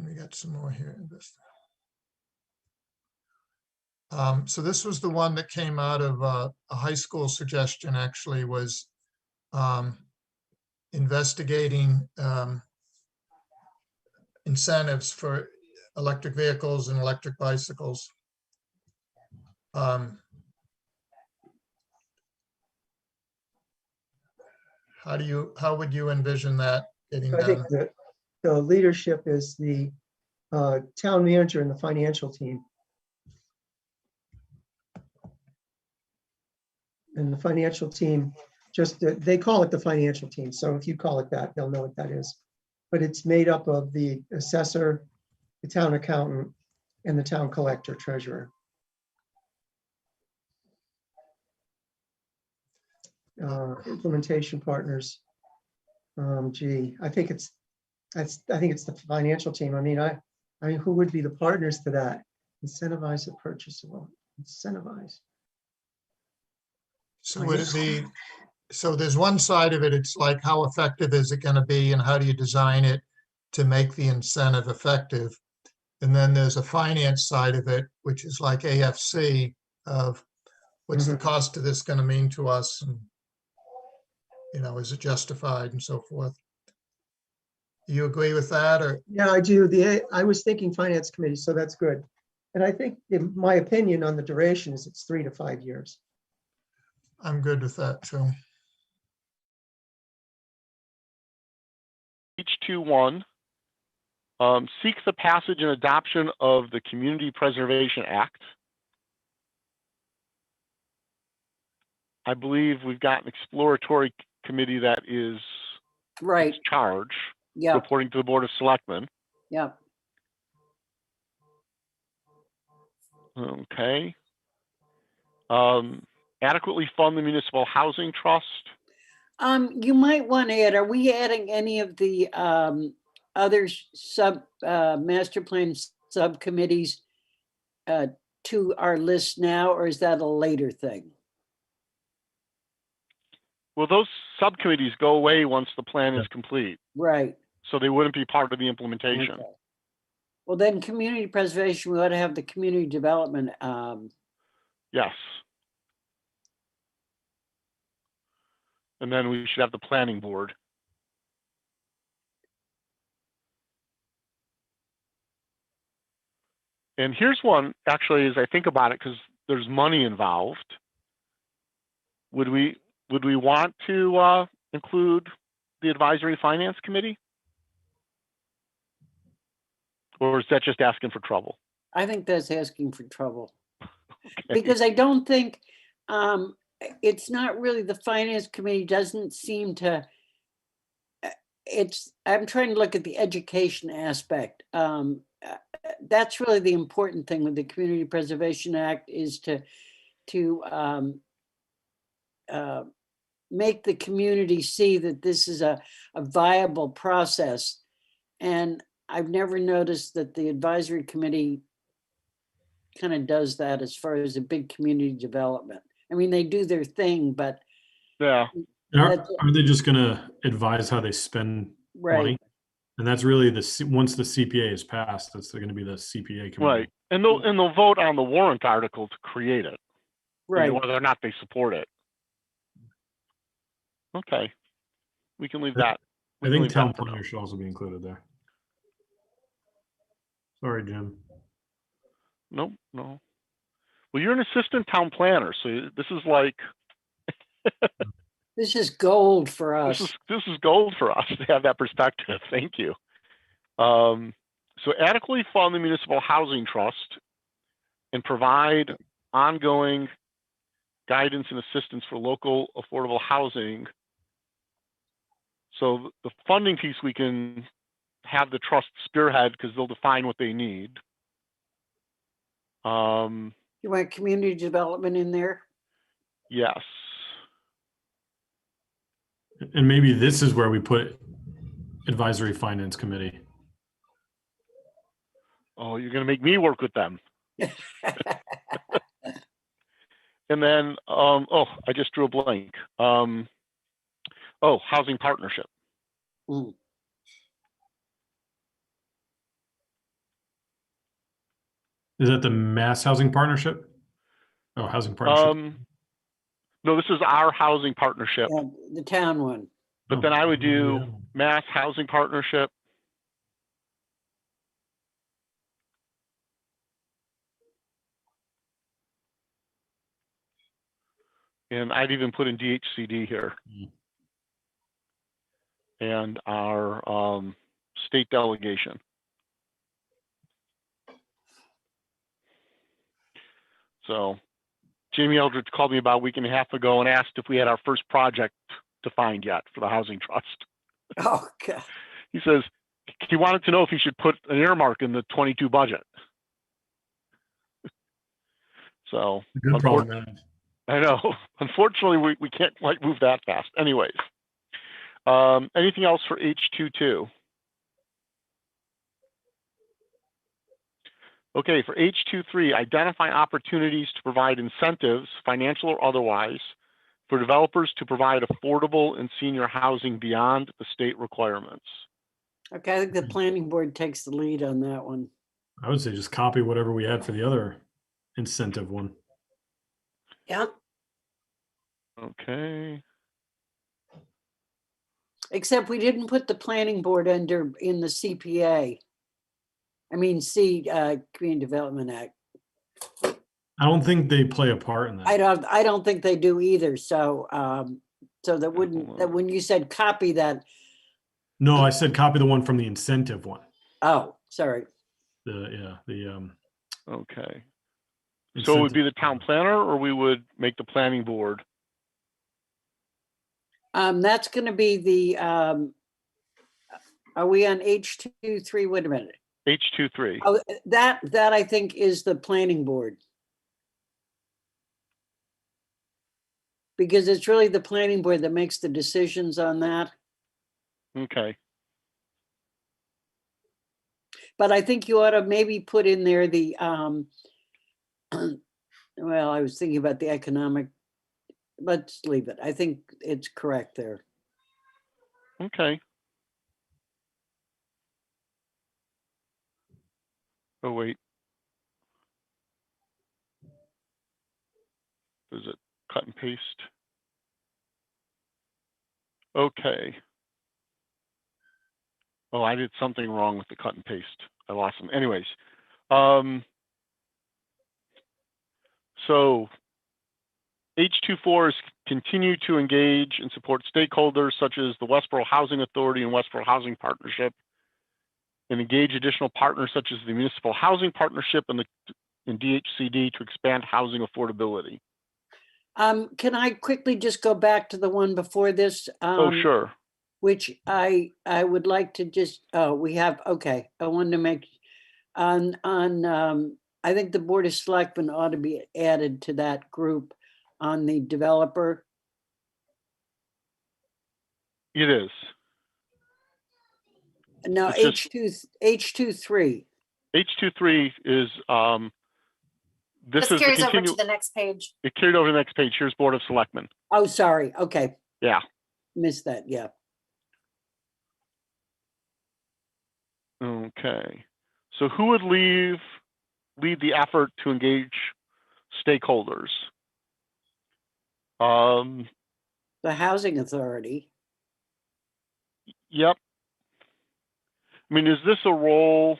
we got some more here. So this was the one that came out of a high school suggestion, actually, was investigating incentives for electric vehicles and electric bicycles. How would you envision that getting I think done? that the leadership is the town manager and the financial team. And the financial team, they call it the financial team. So if you call it that, they'll know what that is. But it's made up of the assessor, the town accountant, and the town collector treasurer. Implementation partners. I think it's the financial team. I mean, who would be the partners to that? Incentivize the purchase of incentivize. So would it be, so there's one side of it, it's like how effective is it going to be and how do you design it to make the incentive effective? And then there's a finance side of it, which is like AFC of what's the cost of this going to mean to us? And, is it justified and so forth? Do you agree with that or? Yeah, I do. I was thinking finance committee, so that's good. And I think in my opinion on the duration is it's 3 to 5 years. I'm good with that too. H21 seeks the passage and adoption of the Community Preservation Act. I believe we've got an exploratory committee that is right charged, reporting to the Board of Selectmen. Yeah. Okay. Adequately fund the municipal housing trust. You might want to add, are we adding any of the other master plan subcommittees to our list now, or is that a later thing? Well, those subcommittees go away once the plan is complete. Right. So they wouldn't be part of the implementation. Okay. Well, then community preservation, we ought to have the community development. Yes. And then we should have the planning board. And here's one, actually, as I think about it, because there's money involved. Would we want to include the advisory finance committee? Or is that just asking for trouble? I think that's asking for trouble. Because I don't think, it's not really, the finance committee doesn't seem to, I'm trying to look at the education aspect. That's really the important thing with the Community Preservation Act, is to make the community see that this is a viable process. And I've never noticed that the advisory committee kind of does that as far as a big community development. I mean, they do their thing, but Yeah. Are they just going to advise how they spend money? right, And that's really once the CPA is passed, that's going to be the CPA committee. Right. And they'll vote on the warrant article to create it, right. whether or not they support it. Okay. We can leave that. I think town planner should also be included there. Sorry, Jim. Nope, no. Well, you're an assistant town planner, so this is like This is gold for us. this is gold for us to have that perspective. Thank you. So adequately fund the municipal housing trust and provide ongoing guidance and assistance for local affordable housing. So the funding piece, we can have the trust spearhead because they'll define what they need. You want community development in there? Yes. And maybe this is where we put advisory finance committee. Oh, you're going to make me work with them. And then, oh, I just drew a blank. Oh, housing partnership. Mm. Is that the Mass Housing Partnership? Oh, housing partnership. No, this is our housing partnership. Yeah, the town one. But then I would do Mass Housing Partnership. And I'd even put in DHCD here. And our state delegation. So Jamie Eldridge called me about a week and a half ago and asked if we had our first project defined yet for the housing trust. Oh, God. He says he wanted to know if he should put an earmark in the 22 budget. So Good problem, man. I know. Unfortunately, we can't like move that fast. Anyways, anything else for H22? Okay, for H23, identify opportunities to provide incentives, financial or otherwise, for developers to provide affordable and senior housing beyond the state requirements. Okay, I think the planning board takes the lead on that one. I would say just copy whatever we had for the other incentive one. Yeah. Okay. Except we didn't put the planning board in the CPA. I mean, Community Development Act. I don't think they play a part in that. I don't think they do either. So, so that wouldn't, that when you said copy that. No, I said copy the one from the incentive one. Oh, sorry. Okay. So it would be the town planner, or we would make the planning board? That's going to be the, are we on H23? Wait a minute. H23. Oh, that I think is the planning board. Because it's really the planning board that makes the decisions on that. Okay. But I think you ought to maybe put in there the, well, I was thinking about the economic, let's leave it. I think it's correct there. Okay. Oh, wait. Is it cut and paste? Okay. Oh, I did something wrong with the cut and paste. I lost them. Anyways. So H24 is continue to engage and support stakeholders such as the Westborough Housing Authority and Westborough Housing Partnership and engage additional partners such as the Municipal Housing Partnership and DHCD to expand housing affordability. Can I quickly just go back to the one before this? Oh, sure. Which I would like to just, we have, okay, I wanted to make, I think the Board of Selectmen ought to be added to that group on the developer. It is. No, It's just- H23. H23 is, this Just is the carries over continue. to the next page. It carried over to the next page. Here's Board of Selectmen. Oh, sorry, okay, Yeah. missed that, yeah. Okay. So who would lead the effort to engage stakeholders? The Housing Authority. Yep. I mean, is this a role?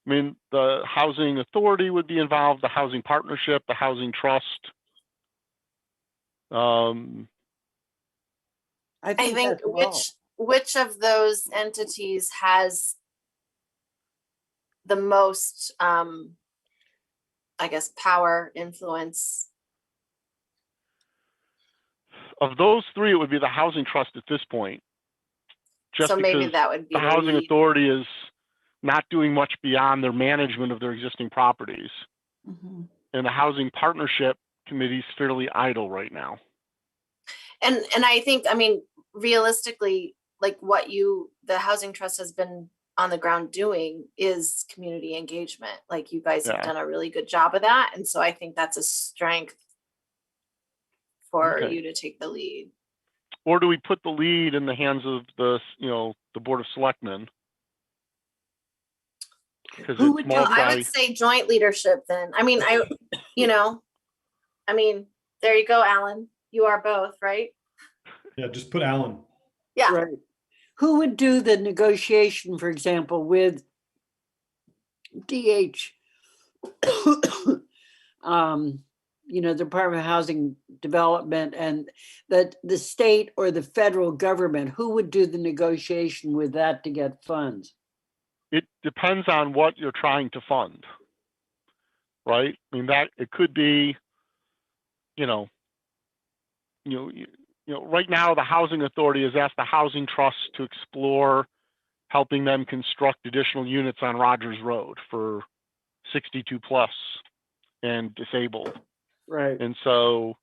I mean, the Housing Authority would be involved, the Housing Partnership, the Housing Trust. I I think think that's all. which of those entities has the most, I guess, power, influence? Of those three, it would be the Housing Trust at this point. Just So maybe because that would be the the Housing lead. Authority is not doing much beyond their management of their existing properties. Mhm. And the Housing Partnership Committee is fairly idle right now. And I think, I mean, realistically, like what the Housing Trust has been on the ground doing is community engagement. Like you guys have Yeah. done a really good job of that. And so I think that's a strength for Okay. you to take the lead. Or do we put the lead in the hands of the Board of Selectmen? Because Who it's would do Well, I multi. would say joint leadership then. I mean, there you go, Alan. You are both, right? Yeah, just put Alan. Yeah. Right. Who would do the negotiation, for example, with DH? Department of Housing Development, and that the state or the federal government, who would do the negotiation with that to get funds? It depends on what you're trying to fund, right? I mean, that it could be, right now the Housing Authority has asked the Housing Trust to explore helping them construct additional units on Rogers Road for 62 plus and disabled. Right. And so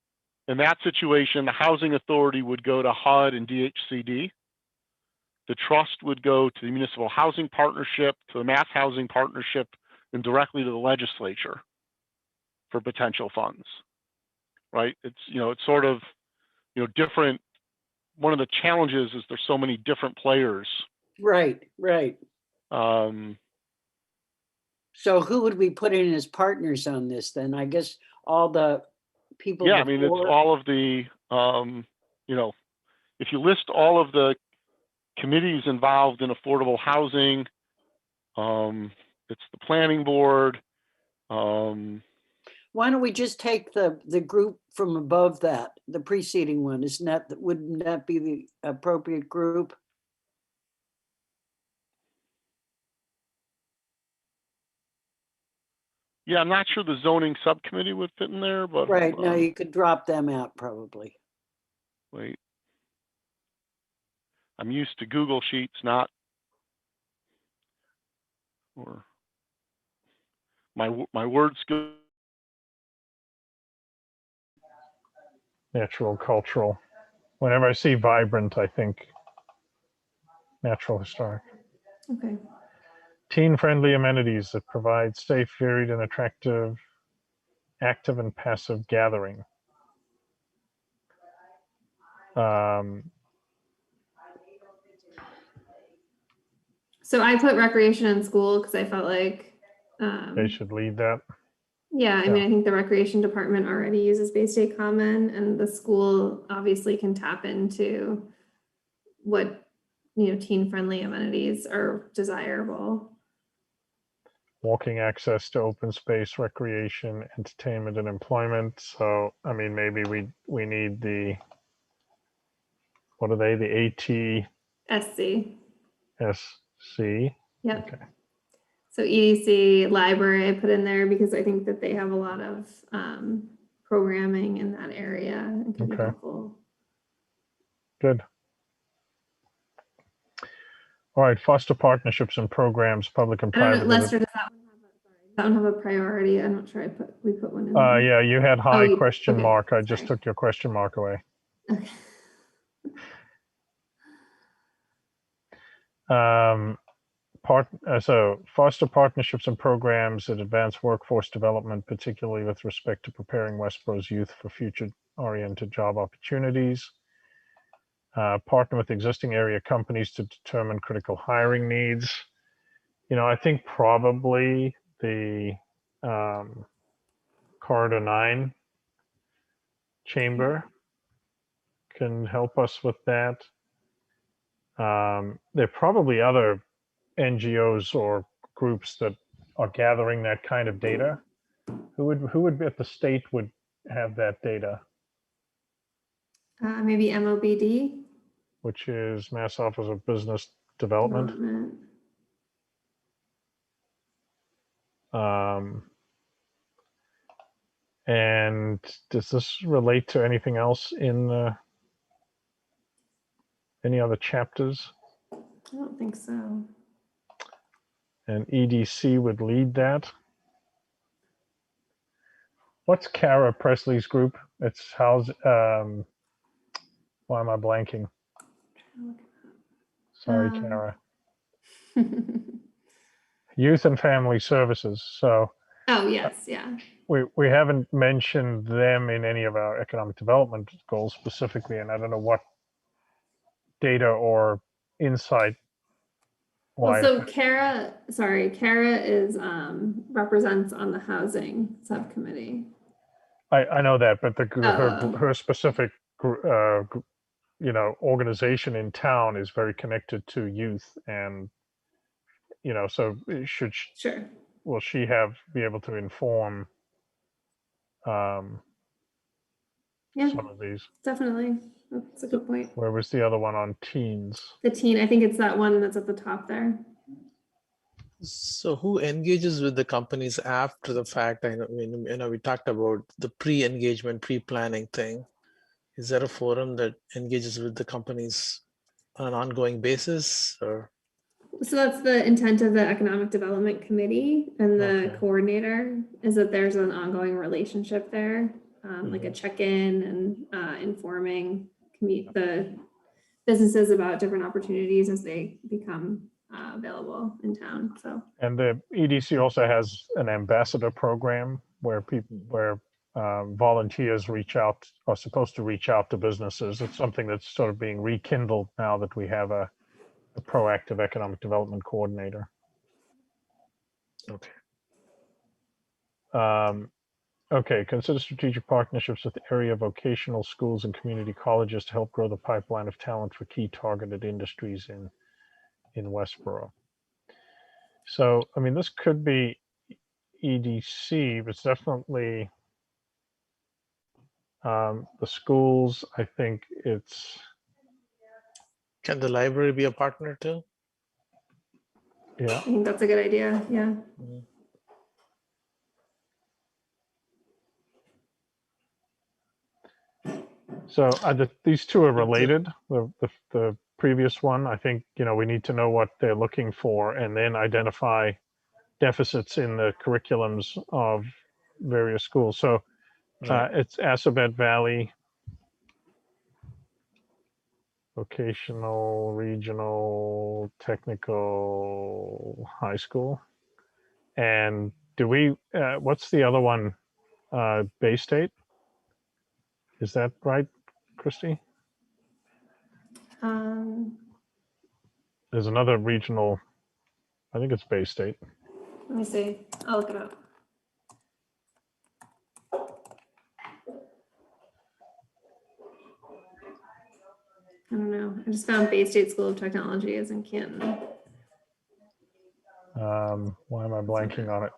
in that situation, the Housing Authority would go to HUD and DHCD. The trust would go to the Municipal Housing Partnership, to the Mass Housing Partnership, and directly to the legislature for potential funds, right? It's sort of, different. One of the challenges is there's so many different players. Right. So who would we put in as partners on this then? I guess all the people. Yeah, I mean, it's all of the, if you list all of the committees involved in affordable housing, it's the planning board. Why don't we just take the group from above that, the preceding one? Wouldn't that be the appropriate group? Yeah, I'm not sure the zoning subcommittee would fit in there, but Right, hold no, on. you could drop them out probably. Wait. I'm used to Google Sheets, not, or my words go. Natural, cultural. Whenever I see vibrant, I think natural, historic. Okay. Teen-friendly amenities that provide safe, varied, and attractive, active and passive gathering. So I put recreation in school because I felt like, They should lead that. yeah, I mean, I think the recreation department already uses Bay State Common, and the school obviously can tap into what, teen-friendly amenities are desirable. Walking access to open space, recreation, entertainment, and employment. So, I mean, maybe we need the what are they? The SC. ATSC. Yep. Okay. So EDC library I put in there because I think that they have a lot of programming in that area and can be Okay. helpful. Good. All right, foster partnerships and programs, public and I don't know, private. Lester, does that one have a priority? I'm not sure we put one in there. Yeah, you had high you- question okay, mark. I just sorry. took your question mark away. Okay. So foster partnerships and programs that advance workforce development, particularly with respect to preparing Westborough's youth for future-oriented job opportunities. Partner with existing area companies to determine critical hiring needs. I think probably the Corridor 9 chamber can help us with that. There are probably other NGOs or groups that are gathering that kind of data. Who would be at the state would have that data, Maybe MOBD which is Mass Office of Business Development. And does this relate to anything else in any other chapters? I don't think so. And EDC would lead that. What's Kara Presley's group? It's housed. Why am I blanking? Sorry, Kara. Youth and Family Services. So. Oh yes, yeah. We haven't mentioned them in any of our economic development goals specifically, and I don't know what data or insight. Well, so Kara is represents on the housing subcommittee. I know that, but her specific organization in town is very connected to youth, and so will she be able to inform some of these? Definitely. That's a good point. Where was the other one on teens? The teen, I think it's that one that's at the top there. So who engages with the companies after the fact? I mean, we talked about the pre-engagement, pre-planning thing. Is there a forum that engages with the companies on an ongoing basis, or? So that's the intent of the Economic Development Committee, and the coordinator is that there's an ongoing relationship there, like a check-in and informing the businesses about different opportunities as they become available in town. So. And the EDC also has an ambassador program where volunteers are supposed to reach out to businesses. It's something that's sort of being rekindled now that we have a proactive economic development coordinator. Okay. Okay, consider strategic partnerships with area vocational schools and community colleges to help grow the pipeline of talent for key targeted industries in Westborough. So, I mean, this could be EDC, but it's definitely the schools. I think it's. Can the library be a partner too? Yeah. I think that's a good idea. Yeah. So these two are related. The previous one, I think, we need to know what they're looking for and then identify deficits in the curriculums of various schools. So it's Assabet Valley Vocational Regional Technical High School. And what's the other one? Bay State? Is that right, Christy? There's another regional, I think it's Bay State. Let me see. I'll look it up. I don't know. I just found Bay State School of Technology is in Canton. Why am I blanking on it?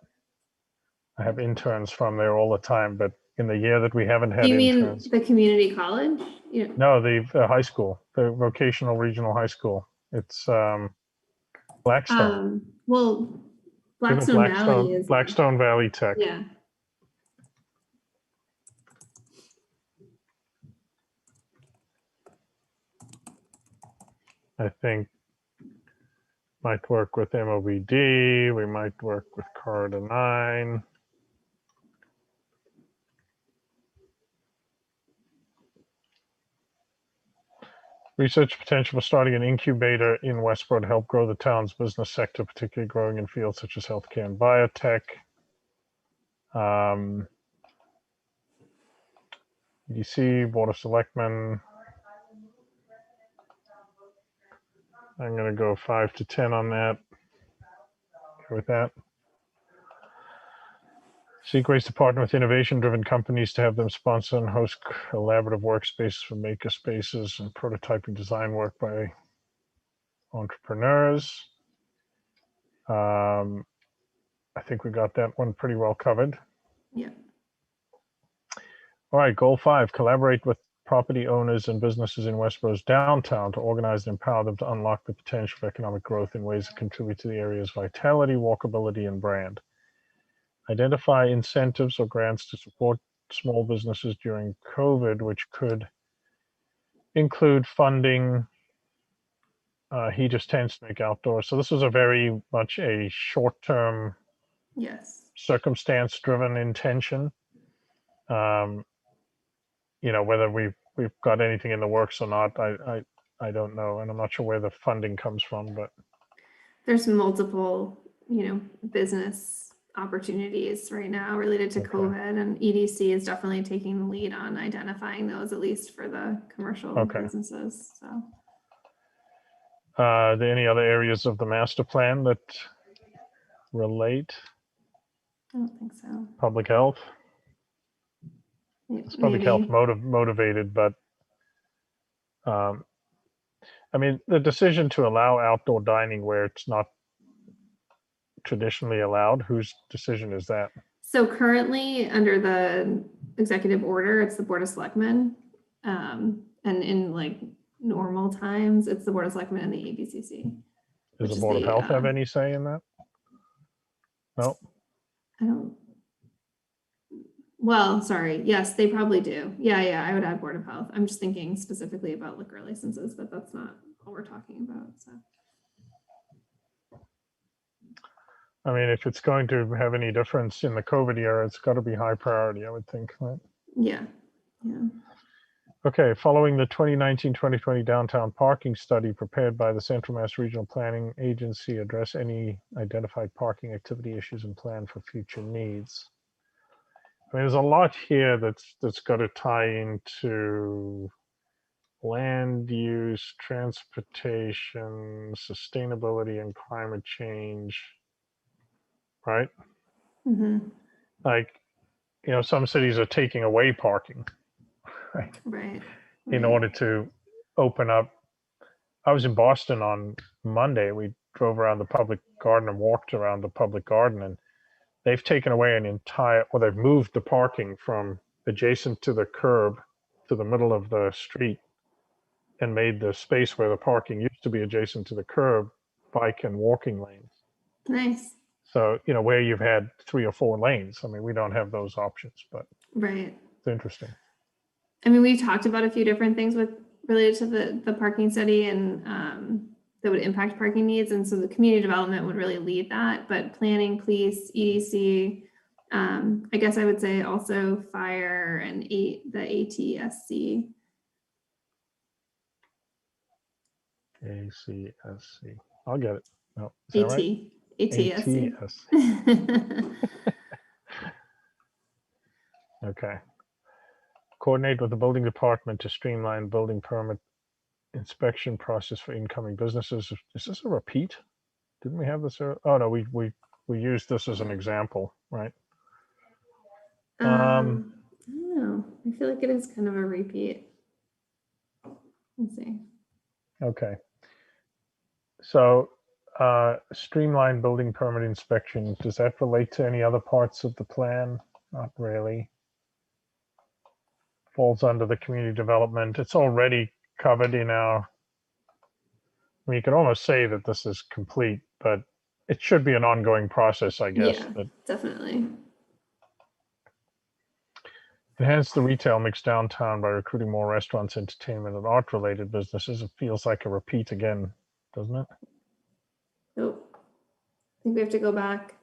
I have interns from there all the time, but in the year that we haven't had Do you mean interns. the community college? Yeah. No, the high school, the vocational regional high school. It's Blackstone. Well, Isn't it Blackstone Valley is. Blackstone Valley Tech. Yeah. I think might work with MOBD. We might work with Corridor 9. Research potential for starting an incubator in Westborough to help grow the town's business sector, particularly growing in fields such as healthcare and biotech. EDC, Board of Selectmen. I'm going to go 5 to 10 on that. Okay with that. Seek ways to partner with innovation-driven companies to have them sponsor and host collaborative workspaces for maker spaces and prototyping design work by entrepreneurs. I think we got that one pretty well covered. Yeah. All right, goal 5, collaborate with property owners and businesses in Westborough's downtown to organize and empower them to unlock the potential of economic growth in ways that contribute to the area's vitality, walkability, and brand. Identify incentives or grants to support small businesses during COVID, which could include funding. He just tends to make outdoors. So this was a very much a short-term, Yes. circumstance-driven intention. You know, whether we've got anything in the works or not, I don't know, and I'm not sure where the funding comes from, but There's multiple, business opportunities right now related to COVID, and EDC is definitely taking the lead on identifying those, at least for the commercial businesses. So, are there any other areas of the master plan that relate? I don't think so. Public health. It's public health motivated, but I mean, the decision to allow outdoor dining where it's not traditionally allowed, whose decision is that? So currently, under the executive order, it's the Board of Selectmen, and in like normal times, it's the Board of Selectmen and the ABCC. Does the Board of Health have any say in that? No. I don't. Well, sorry. Yes, they probably do. Yeah, I would add Board of Health. I'm just thinking specifically about liquor licenses, but that's not all we're talking about. So. I mean, if it's going to have any difference in the COVID era, it's got to be high priority, I would think, right? Yeah. Okay, following the 2019-2020 downtown parking study prepared by the Central Mass Regional Planning Agency, address any identified parking activity issues and plan for future needs. I mean, there's a lot here that's got to tie into land use, transportation, sustainability, and climate change, right? Mm-hmm. Like, some cities are taking away parking, right? Right. In order to open up. I was in Boston on Monday. We drove around the public garden and walked around the public garden, and they've taken away they've moved the parking from adjacent to the curb to the middle of the street and made the space where the parking used to be adjacent to the curb bike and walking lanes. Nice. So, where you've had 3 or 4 lanes, I mean, we don't have those options, but right. It's interesting. I mean, we've talked about a few different things related to the parking study and that would impact parking needs. And so the community development would really lead that, but planning, police, EDC, I guess I would say also fire and the ATSC. ACSC. I'll get it. No, is that AT. right? ATSC. Okay. Coordinate with the building department to streamline building permit inspection process for incoming businesses. Is this a repeat? Didn't we have this? Oh no, we used this as an example, right? I don't know. I feel like it is kind of a repeat. Let's see. Okay. So streamline building permit inspection, does that relate to any other parts of the plan? Not really. falls under the community development. It's already covered in our, I mean, you could almost say that this is complete, but it should be an ongoing process, I guess. Yeah, But definitely. enhance the retail mix downtown by recruiting more restaurants, entertainment, and art-related businesses. It feels like a repeat again, doesn't it? Nope. I think we have to go back.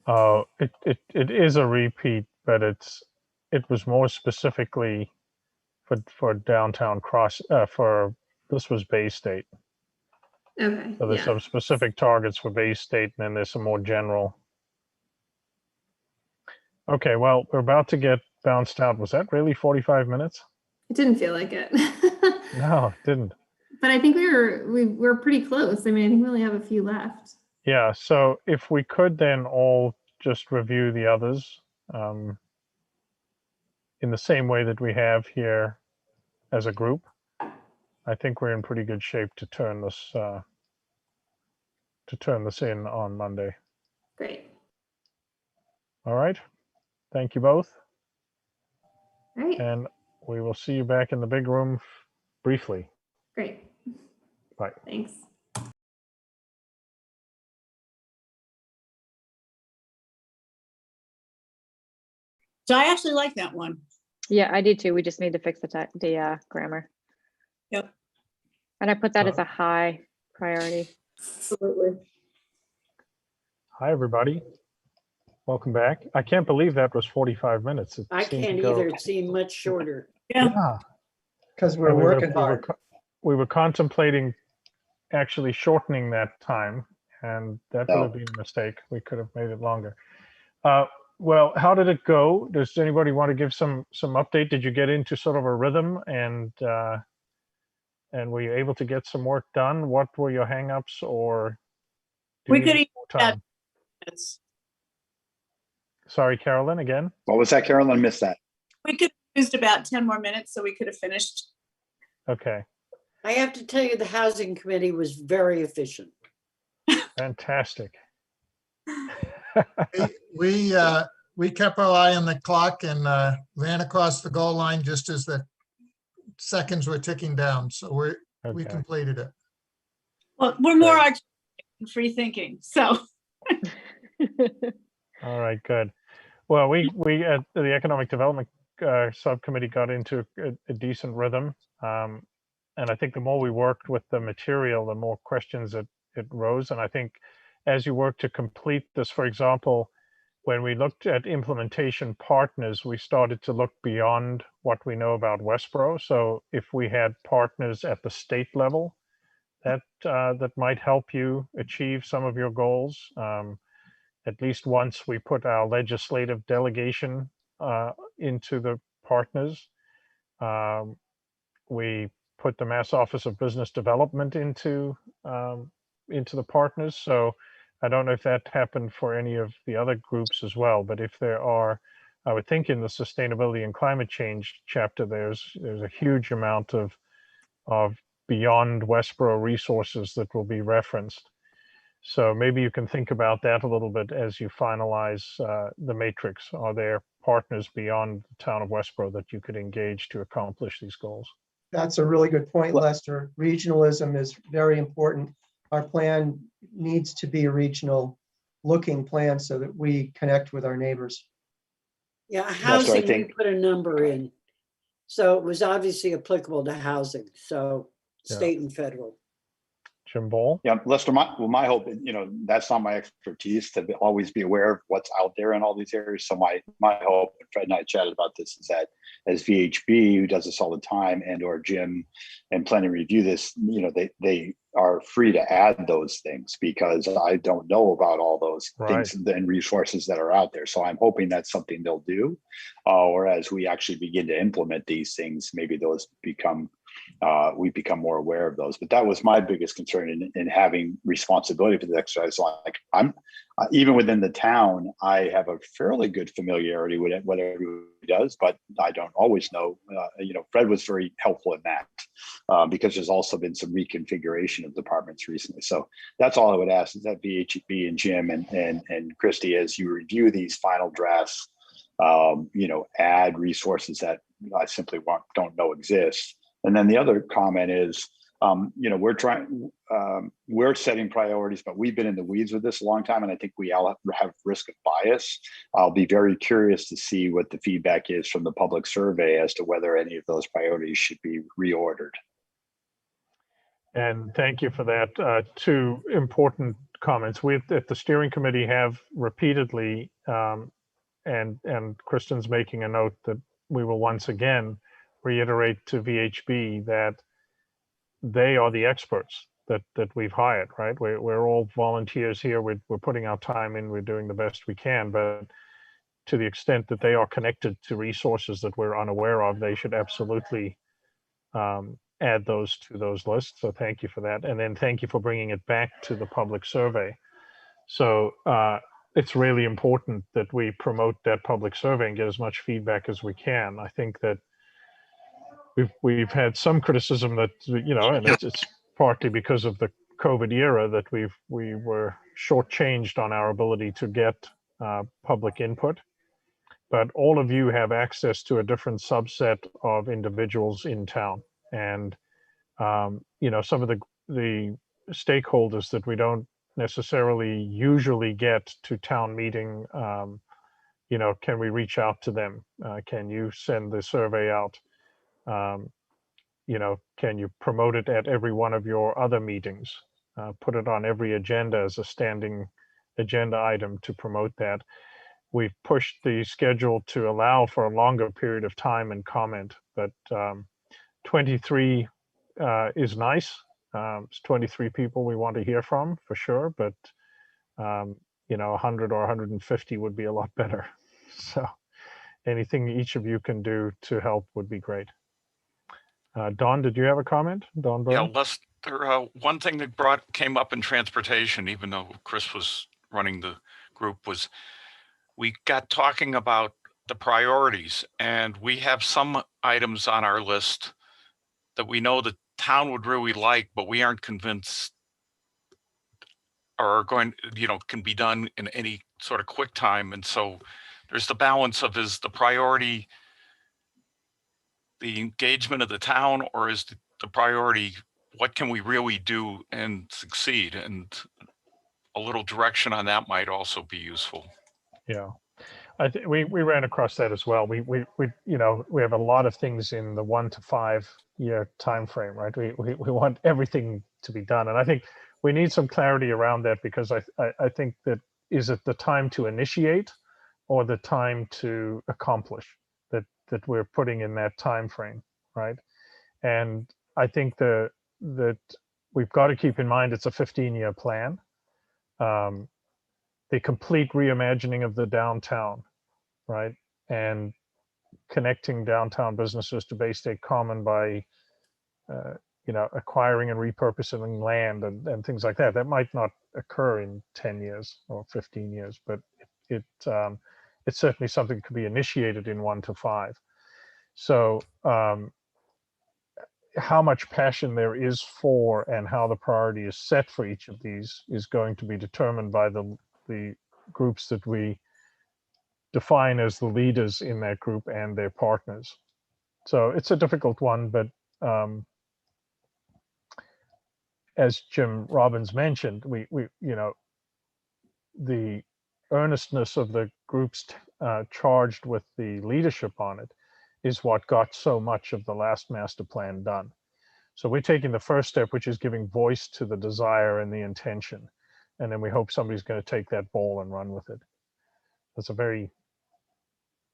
Oh, it is a repeat, but it was more specifically for downtown cross for this was Bay State. Okay, So there's yeah. some specific targets for Bay State, and then there's some more general. Okay, well, we're about to get bounced out. Was that really 45 minutes? It didn't feel like it. No, it didn't. But I think we're pretty close. I mean, I think we only have a few left. Yeah, so if we could then all just review the others in the same way that we have here as a group, I think we're in pretty good shape to turn this in on Monday. Great. All right. Thank you both. All right. And we will see you back in the big room briefly. Great. Bye. Thanks. So I actually like that one. Yeah, I do too. We just need to fix the grammar. Yep. And I put that as a high priority. Absolutely. Hi, everybody. Welcome back. I can't believe that was 45 minutes. It I seemed to can't go- either. It seemed much shorter. Yeah. Because we're And working hard. We were contemplating actually shortening that time, and that would have been a mistake. We could have made it longer. Well, how did it go? Does anybody want to give some update? Did you get into sort of a rhythm, and were you able to get some work done? What were your hangups, or do We you could need eat more time? Sorry, Carolyn, again. What was that, Carolyn? I missed that. We could have used about 10 more minutes so we could have finished. Okay, I have to tell you, the housing committee was very efficient. fantastic. We kept our eye on the clock and ran across the goal line just as the seconds were ticking down. So we Okay. completed it. Well, we're more artistic and free thinking, so. All right, good. Well, we at the Economic Development Subcommittee got into a decent rhythm. And I think the more we worked with the material, the more questions it rose. And I think as you work to complete this, for example, when we looked at implementation partners, we started to look beyond what we know about Westborough. So if we had partners at the state level, that might help you achieve some of your goals. At least once we put our legislative delegation into the partners. We put the Mass Office of Business Development into the partners. So I don't know if that happened for any of the other groups as well, but if there are, I would think in the sustainability and climate change chapter, there's a huge amount of beyond Westborough resources that will be referenced. So maybe you can think about that a little bit as you finalize the matrix. Are there partners beyond the town of Westborough that you could engage to accomplish these goals? That's a really good point, Lester. Regionalism is very important. Our plan needs to be a regional looking plan so that we connect with our neighbors. Yeah, housing, we put a number in. So it was obviously applicable to housing, so state and federal. Jim Ball? Yeah, Lester, my hope, that's not my expertise to always be aware of what's out there in all these areas. So my hope, and Fred and I chatted about this, is that as VHB, who does this all the time, and or Jim and Planning Review this, they are free to add those things, because I don't know about all those things and resources that are out there. So I'm hoping that's something they'll do. Or as we actually begin to implement these things, maybe those become we become more aware of those. But that was my biggest concern in having responsibility for the exercise. Like even within the town, I have a fairly good familiarity with what everybody does, but I don't always know. Fred was very helpful in that because there's also been some reconfiguration of departments recently. So that's all I would ask is that VHB and Jim and Christy, as you review these final drafts, add resources that I simply don't know exist. And then the other comment is, we're setting priorities, but we've been in the weeds with this a long time, and I think we all have risk of bias. I'll be very curious to see what the feedback is from the public survey as to whether any of those priorities should be reordered. And thank you for that. Two important comments. We at the steering committee have repeatedly, and Kristen's making a note that we will once again reiterate to VHB that they are the experts that we've hired, right? We're all volunteers here. We're putting our time in, we're doing the best we can, but to the extent that they are connected to resources that we're unaware of, they should absolutely add those to those lists. So thank you for that. And then thank you for bringing it back to the public survey. So it's really important that we promote that public survey and get as much feedback as we can. I think that we've had some criticism that, and it's partly because of the COVID era that we were shortchanged on our ability to get public input. But all of you have access to a different subset of individuals in town. And, some of the stakeholders that we don't necessarily usually get to town meeting, can we reach out to them? Can you send the survey out? Can you promote it at every one of your other meetings? Put it on every agenda as a standing agenda item to promote that. We've pushed the schedule to allow for a longer period of time and comment, but 23 is nice. It's 23 people we want to hear from for sure, but 100 or 150 would be a lot better. So anything each of you can do to help would be great. Don, did you have a comment? Don Byrne? Yeah, Lester, one thing that came up in transportation, even though Chris was running the group, was we got talking about the priorities, and we have some items on our list that we know the town would really like, but we aren't convinced are going, can be done in any sort of quick time. And so there's the balance of, is the priority the engagement of the town, or is the priority what can we really do and succeed? And a little direction on that might also be useful. Yeah, I think we ran across that as well. We have a lot of things in the 1 to 5 year time frame, right? We want everything to be done, and I think we need some clarity around that, because I think that, is it the time to initiate or the time to accomplish that we're putting in that time frame, right? And I think that we've got to keep in mind it's a 15-year plan. The complete reimagining of the downtown, right? And connecting downtown businesses to Bay State Common by, acquiring and repurposing land and things like that. That might not occur in 10 years or 15 years, but it's certainly something that could be initiated in 1 to 5. So how much passion there is for and how the priority is set for each of these is going to be determined by the groups that we define as the leaders in that group and their partners. So it's a difficult one, but as Jim Robbins mentioned, we the earnestness of the groups charged with the leadership on it is what got so much of the last master plan done. So we're taking the first step, which is giving voice to the desire and the intention. And then we hope somebody's going to take that ball and run with it. That's a very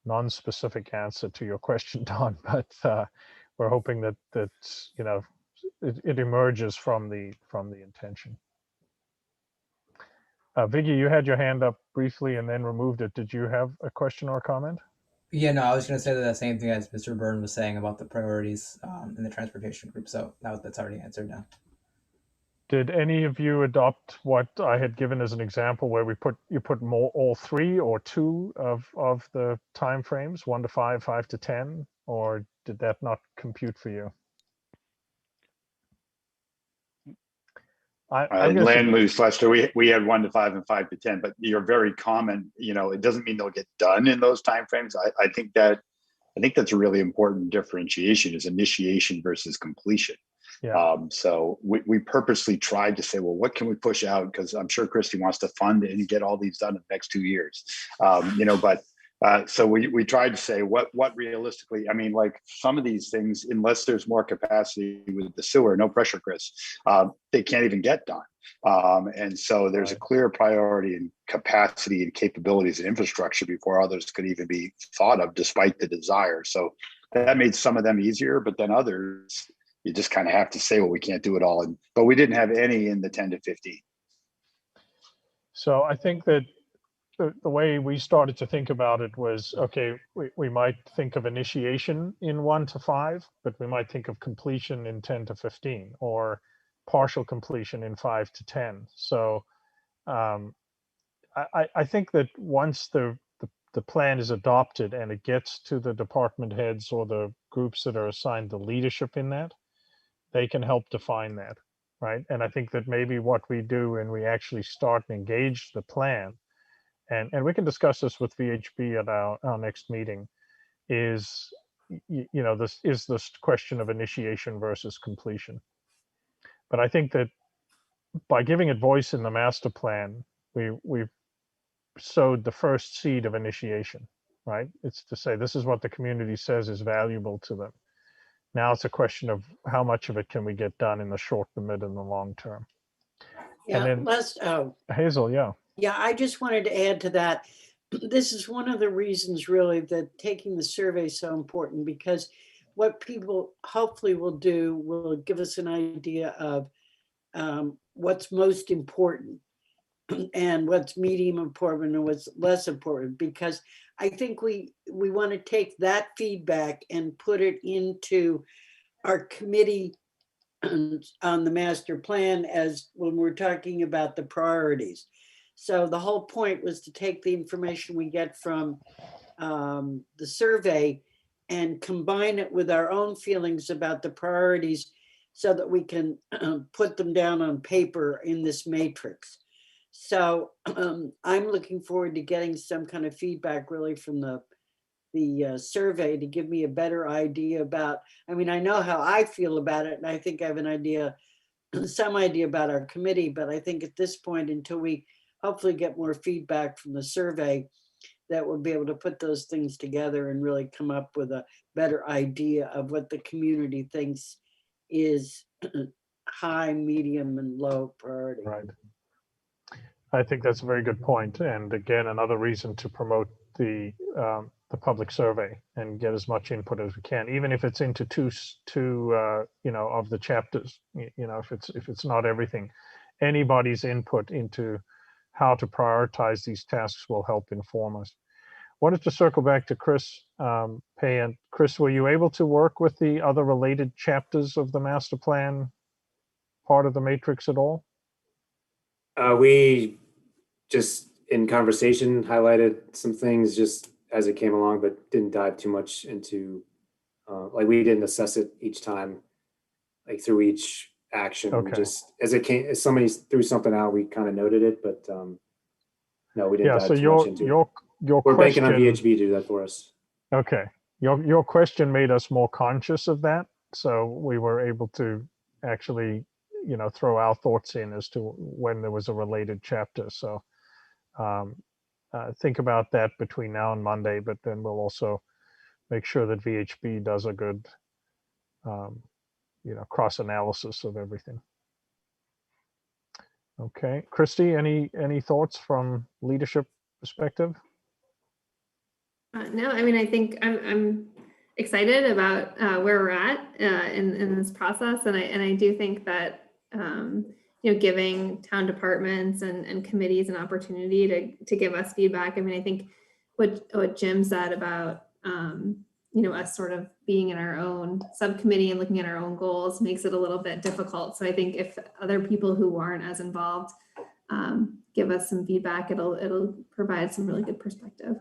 non-specific answer to your question, Don, but we're hoping that it emerges from the intention. Viggy, you had your hand up briefly and then removed it. Did you have a question or a comment? Yeah, no, I was going to say the same thing as Mr. Byrne was saying about the priorities in the transportation group. So that's already answered now. Did any of you adopt what I had given as an example where you put more all three or two of the time frames, 1 to 5, 5 to 10, or did that not compute for you? I'm gonna Land say, moves, Lester. We had 1 to 5 and 5 to 10, but you're very common. You know, it doesn't mean they'll get done in those timeframes. I think that's a really important differentiation is initiation versus completion. yeah. So we purposely tried to say, well, what can we push out? Because I'm sure Christy wants to fund and get all these done in the next 2 years. So we tried to say what realistically, I mean, like some of these things, unless there's more capacity with the sewer, no pressure, Chris, they can't even get done. And so there's a clear priority in capacity and capabilities and infrastructure before others could even be thought of, despite the desire. So that made some of them easier, but then others, you just kind of have to say, well, we can't do it all. But we didn't have any in the 10 to 15. So I think that the way we started to think about it was, okay, we might think of initiation in 1 to 5, but we might think of completion in 10 to 15 or partial completion in 5 to 10. So I think that once the plan is adopted and it gets to the department heads or the groups that are assigned the leadership in that, they can help define that, right? And I think that maybe what we do and we actually start and engage the plan, and we can discuss this with VHB at our next meeting, is, this question of initiation versus completion. But I think that by giving it voice in the master plan, we've sowed the first seed of initiation, right? It's to say, this is what the community says is valuable to them. Now it's a question of how much of it can we get done in the short, the mid, and the long term. Yeah, And then Hazel, yeah. Yeah, I just wanted to add to that. This is one of the reasons really that taking the survey is so important, because what people hopefully will do will give us an idea of what's most important and what's medium important and what's less important, because I think we want to take that feedback and put it into our committee on the master plan as when we're talking about the priorities. So the whole point was to take the information we get from the survey and combine it with our own feelings about the priorities so that we can put them down on paper in this matrix. So I'm looking forward to getting some kind of feedback really from the survey to give me a better idea about, I mean, I know how I feel about it, and I think I have an idea, some idea about our committee, but I think at this point, until we hopefully get more feedback from the survey, that we'll be able to put those things together and really come up with a better idea of what the community thinks is high, medium, and low priority. Right. I think that's a very good point. And again, another reason to promote the public survey and get as much input as we can, even if it's into two of the chapters. If it's not everything, anybody's input into how to prioritize these tasks will help inform us. Wanted to circle back to Chris Pay. And Chris, were you able to work with the other related chapters of the master plan part of the matrix at all? We just in conversation highlighted some things just as it came along, but didn't dive too much into, like we didn't assess it each time, like through each action. Okay. Just as it came, as somebody threw something out, we kind of noted it, but no, we didn't Yeah, dive so too much into it. We're banking on VHB to do that for us. Okay. Your question made us more conscious of that. So we were able to actually, throw our thoughts in as to when there was a related chapter. So think about that between now and Monday, but then we'll also make sure that VHB does a good, cross analysis of everything. Okay, Christy, any thoughts from leadership perspective? No, I mean, I think I'm excited about where we're at in this process, and I do think that giving town departments and committees an opportunity to give us feedback. I mean, I think what Jim said about you know, us sort of being in our own subcommittee and looking at our own goals makes it a little bit difficult. So I think if other people who aren't as involved give us some feedback, it'll provide some really good perspective.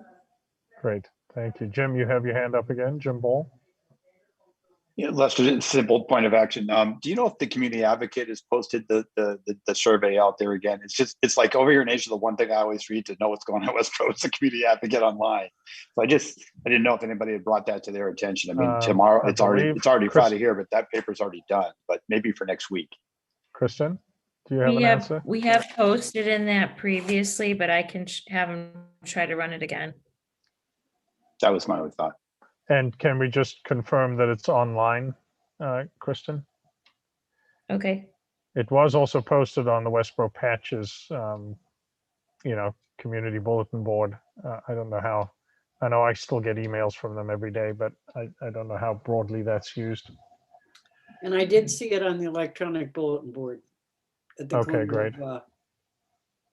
Great, thank you. Jim, you have your hand up again, Jim Ball. Yeah, Lester, simple point of action. Do you know if the community advocate has posted the survey out there again? It's like over here in Asia, the one thing I always read to know what's going on at Westborough is the community advocate online. So I didn't know if anybody had brought that to their attention. I mean, tomorrow it's already Friday here, but that paper's already done. But maybe for next week. Kristen, do you have an answer? We have posted in that previously, but I can have them try to run it again. That was my only thought. And can we just confirm that it's online, Kristen? Okay. It was also posted on the Westborough Patches, you know, community bulletin board. I don't know how, I know I still get emails from them every day, but I don't know how broadly that's used. And I did see it on the electronic bulletin board at the Okay, corner great. of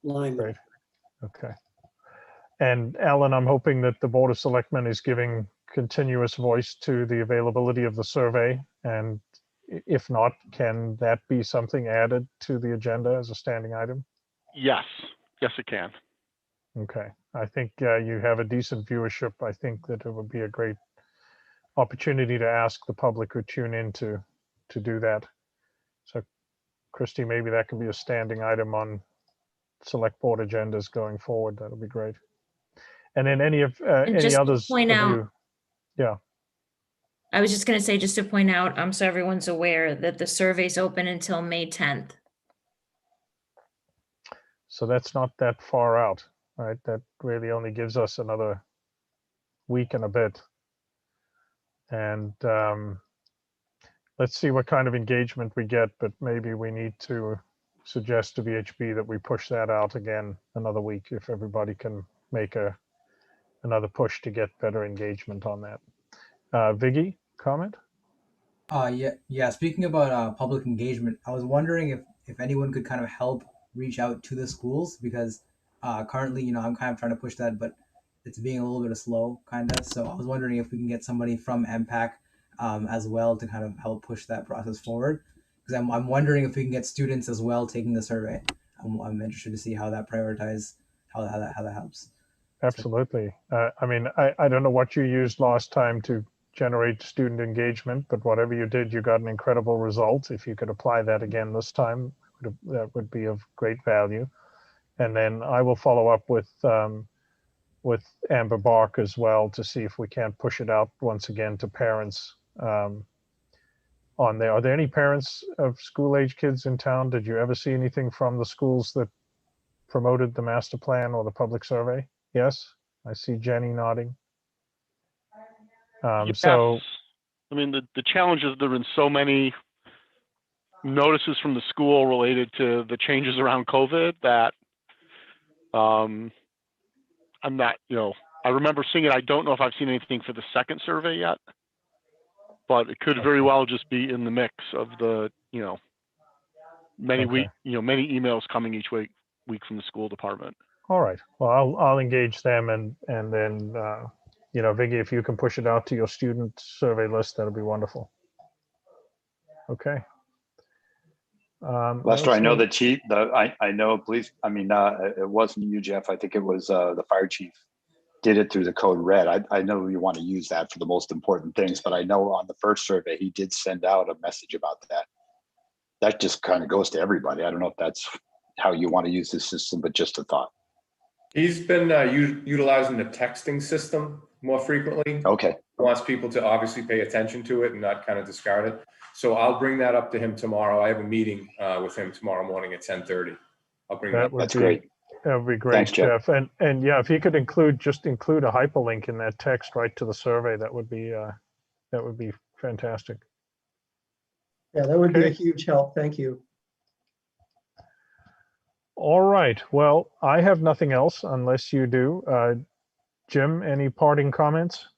Lyman. Great. Okay. And Alan, I'm hoping that the Board of Selectmen is giving continuous voice to the availability of the survey. And if not, can that be something added to the agenda as a standing item? Yes, yes, it can. Okay, I think you have a decent viewership. I think that it would be a great opportunity to ask the public who tune in to do that. So Christy, maybe that could be a standing item on select board agendas going forward. That'll be great. And then any others point of out, you? Yeah. I was just going to say, just to point out, so everyone's aware that the survey's open until May 10th. So that's not that far out, right? That really only gives us another week and a bit. And let's see what kind of engagement we get, but maybe we need to suggest to VHB that we push that out again another week if everybody can make another push to get better engagement on that. Viggy, comment? Yeah. Speaking about public engagement, I was wondering if anyone could kind of help reach out to the schools, because currently, you know, I'm kind of trying to push that, but it's being a little bit of slow, kind of. So I was wondering if we can get somebody from MPAC as well to kind of help push that process forward, because I'm wondering if we can get students as well taking the survey. I'm interested to see how that how that helps. Absolutely. I mean, I don't know what you used last time to generate student engagement, but whatever you did, you got an incredible result. If you could apply that again this time, that would be of great value. And then I will follow up with Amber Bark as well to see if we can't push it out once again to parents on there. Are there any parents of school-age kids in town? Did you ever see anything from the schools that promoted the master plan or the public survey? Yes, I see Jenny nodding. Yes. So, I mean, the challenge is there have been so many notices from the school related to the changes around COVID that I'm not, you know, I remember seeing it. I don't know if I've seen anything for the second survey yet, but it could very well just be in the mix of the, you know, many many emails coming each week from the school department. all right. Well, I'll engage them and then you know, Viggy, if you can push it out to your student survey list, that'll be wonderful. Okay. Lester, I know the chief. I know police. I mean, it wasn't you, Jeff. I think it was the fire chief did it through the code red. I know you want to use that for the most important things, but I know on the first survey he did send out a message about that. That just kind of goes to everybody. I don't know if that's how you want to use this system, but just a thought. He's been utilizing the texting system more frequently. Okay. Wants people to obviously pay attention to it and not kind of discard it. So I'll bring that up to him tomorrow. I have a meeting with him tomorrow morning at 10:30. I'll bring that up. That's great. That would be great, Thanks, Jeff. And yeah, if he could include a hyperlink in that text right to the survey, that would be fantastic. Yeah, that would be a huge help. Thank you. All right. Well, I have nothing else unless you do. Jim, any parting comments?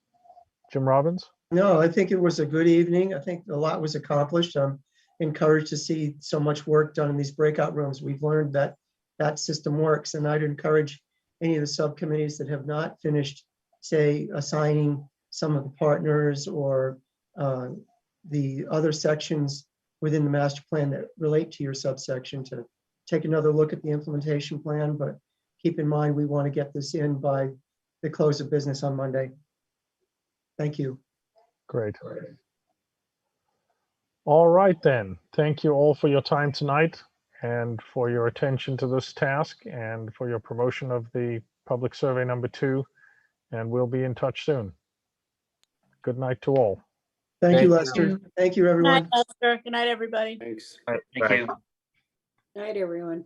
Jim Robbins? No, I think it was a good evening. I think a lot was accomplished. I'm encouraged to see so much work done in these breakout rooms. We've learned that that system works, and I'd encourage any of the subcommittees that have not finished, say, assigning some of the partners or the other sections within the master plan that relate to your subsection to take another look at the implementation plan, but keep in mind, we want to get this in by the close of business on Monday. Thank you. Great. All right then. Thank you all for your time tonight and for your attention to this task and for your promotion of the public survey number 2. And we'll be in touch soon. Good night to all. Thank you, Lester. Thank you, Good everyone. night, Lester. Good night, everybody. Thanks. Thank you. Night, everyone.